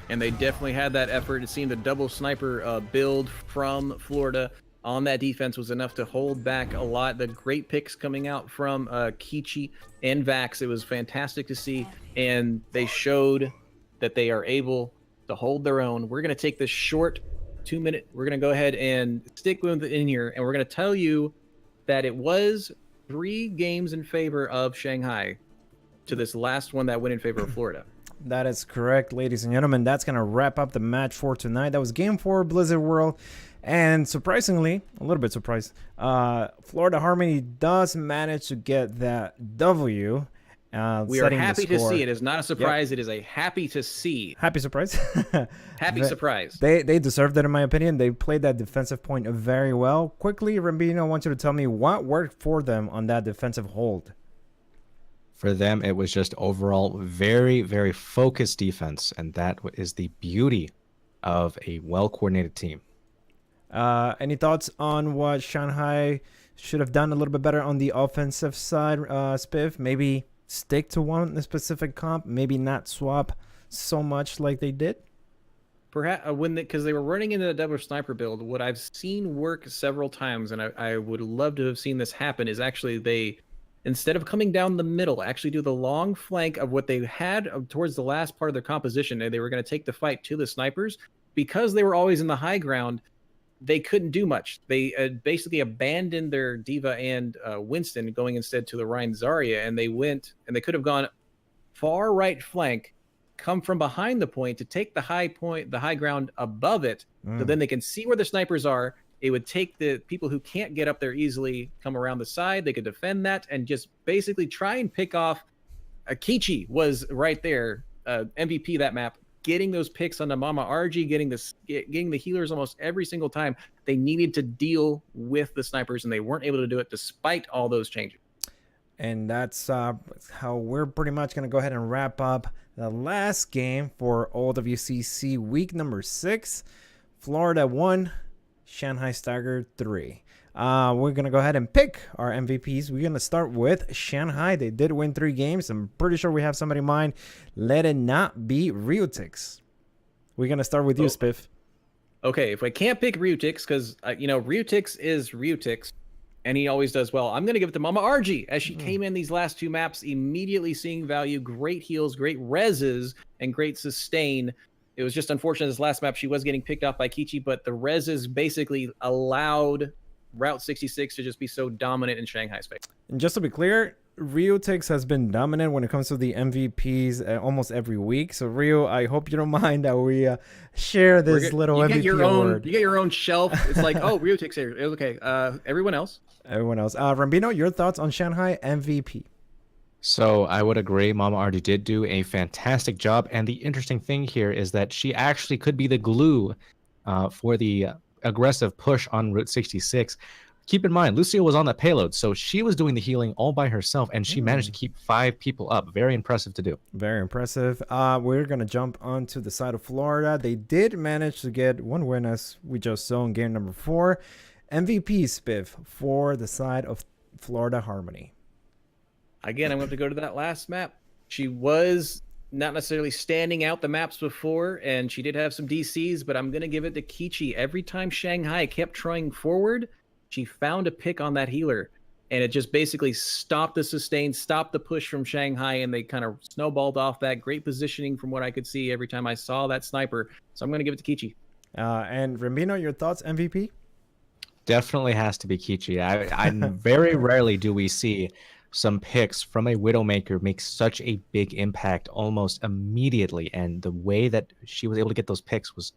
And they definitely had that effort. It seemed the double sniper build from Florida on that defense was enough to hold back a lot. The great picks coming out from Kichi and Vax. It was fantastic to see. And they showed that they are able to hold their own. We're going to take this short 2-minute. We're going to go ahead and stick with it in here. And we're going to tell you that it was 3 games in favor of Shanghai to this last one that went in favor of Florida. That is correct, ladies and gentlemen. That's going to wrap up the match for tonight. That was Game 4 Blizzard World. And surprisingly, a little bit surprised, Florida Harmony does manage to get that W. We are happy to see. It is not a surprise. Yep. It is a happy to see. Happy surprise. Happy surprise. They deserved it, in my opinion. They played that defensive point very well. Quickly, Rambino, I want you to tell me what worked for them on that defensive hold. For them, it was just overall very, very focused defense, and that is the beauty of a well-coordinated team. Any thoughts on what Shanghai should have done a little bit better on the offensive side, Spiff? Maybe stick to one specific comp, maybe not swap so much like they did? Perhaps because they were running into the double sniper build, what I've seen work several times, and I would love to have seen this happen, is actually they, instead of coming down the middle, actually do the long flank of what they had towards the last part of their composition, and they were going to take the fight to the snipers. Because they were always in the high ground, they couldn't do much. They basically abandoned their D.Va and Winston, going instead to the Rein Zarya, and they went, and they could have gone far right flank come from behind the point to take the high ground above it, so then they can see where the snipers are. It would take the people who can't get up there easily, come around the side. They could defend that and just basically try and pick off. Akichi was right there, MVP that map, getting those picks on the Mama RG, getting the healers almost every single time. They needed to deal with the snipers, and they weren't able to do it despite all those changes. And that's how we're pretty much going to go ahead and wrap up the last game for OWCC week number 6. Florida 1, Shanghai Staggered 3. We're going to go ahead and pick our MVPs. We're going to start with Shanghai. They did win 3 games. I'm pretty sure we have somebody in mind. Let it not be Ryutix. We're going to start with you, Spiff. Okay, if I can't pick Ryutix, because, Ryutix is Ryutix, and he always does well, I'm going to give it to Mama RG, as she came in these last 2 maps, immediately seeing value, great heals, great reses, and great sustain. It was just unfortunate this last map she was getting picked off by Kichi, but the reses basically allowed Route 66 to just be so dominant in Shanghai space. And just to be clear, Ryutix has been dominant when it comes to the MVPs almost every week. So Ryu, I hope you don't mind that we share this little MVP award. You get your own shelf. It's like, oh, Ryutix here. Okay. Everyone else? Everyone else. Rambino, your thoughts on Shanghai MVP? So I would agree. Mama Artie did do a fantastic job. And the interesting thing here is that she actually could be the glue for the aggressive push on Route 66. Keep in mind, Lucio was on that payload, so she was doing the healing all by herself, and she managed to keep 5 people up. Very impressive to do. Very impressive. We're going to jump onto the side of Florida. They did manage to get 1 win, as we just saw in game number 4. MVP Spiff for the side of Florida Harmony. Again, I'm going to have to go to that last map. She was not necessarily standing out the maps before, and she did have some DCs, but I'm going to give it to Kichi. Every time Shanghai kept trying forward, she found a pick on that healer, and it just basically stopped the sustain, stopped the push from Shanghai, and they kind of snowballed off that. Great positioning from what I could see every time I saw that sniper. So I'm going to give it to Kichi. And Rambino, your thoughts, MVP? Definitely has to be Kichi. I very rarely do we see some picks from a Widowmaker make such a big impact almost immediately, and the way that she was able to get those picks was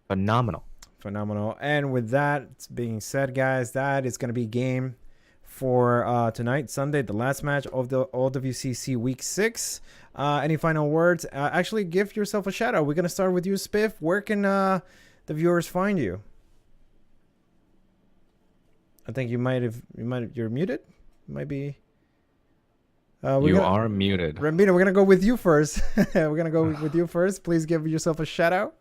phenomenal. Phenomenal. And with that being said, guys, that is going to be game for tonight, Sunday, the last match of the OWCC Week 6. Any final words? Actually, give yourself a shout out. We're going to start with you, Spiff. Where can the viewers find you? I think you're muted. Might be. You are muted. Rambino, we're going to go with you first. We're going to go with you first. Please give yourself a shout out.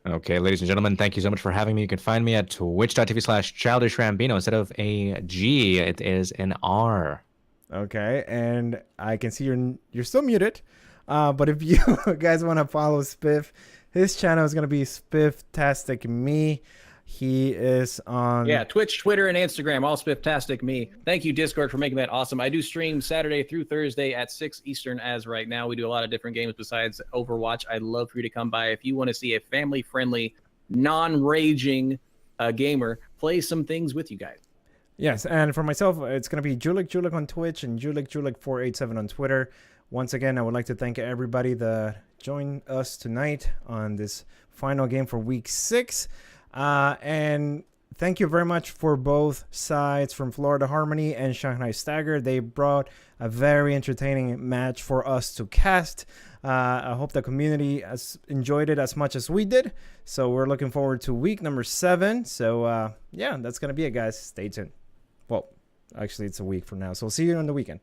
Okay, ladies and gentlemen, thank you so much for having me. You can find me at twitch.tv/childishrambino. Instead of a G, it is an R. Okay, and I can see you're still muted. But if you guys want to follow Spiff, his channel is going to be Spifftastic Me. He is on Twitch, Twitter, and Instagram, all Spifftastic Me. Thank you, Discord, for making that awesome. I do stream Saturday through Thursday at 6 Eastern as right now. We do a lot of different games besides Overwatch. I'd love for you to come by. If you want to see a family-friendly, non-raging gamer, play some things with you guys. Yes, and for myself, it's going to be Julik on Twitch and Julik487 on Twitter. Once again, I would like to thank everybody that joined us tonight on this final game for Week 6. And thank you very much for both sides from Florida Harmony and Shanghai Staggered. They brought a very entertaining match for us to cast. I hope the community has enjoyed it as much as we did. So we're looking forward to week number 7. So, that's going to be it, guys. Stay tuned. Well, actually, it's a week from now. So we'll see you on the weekend.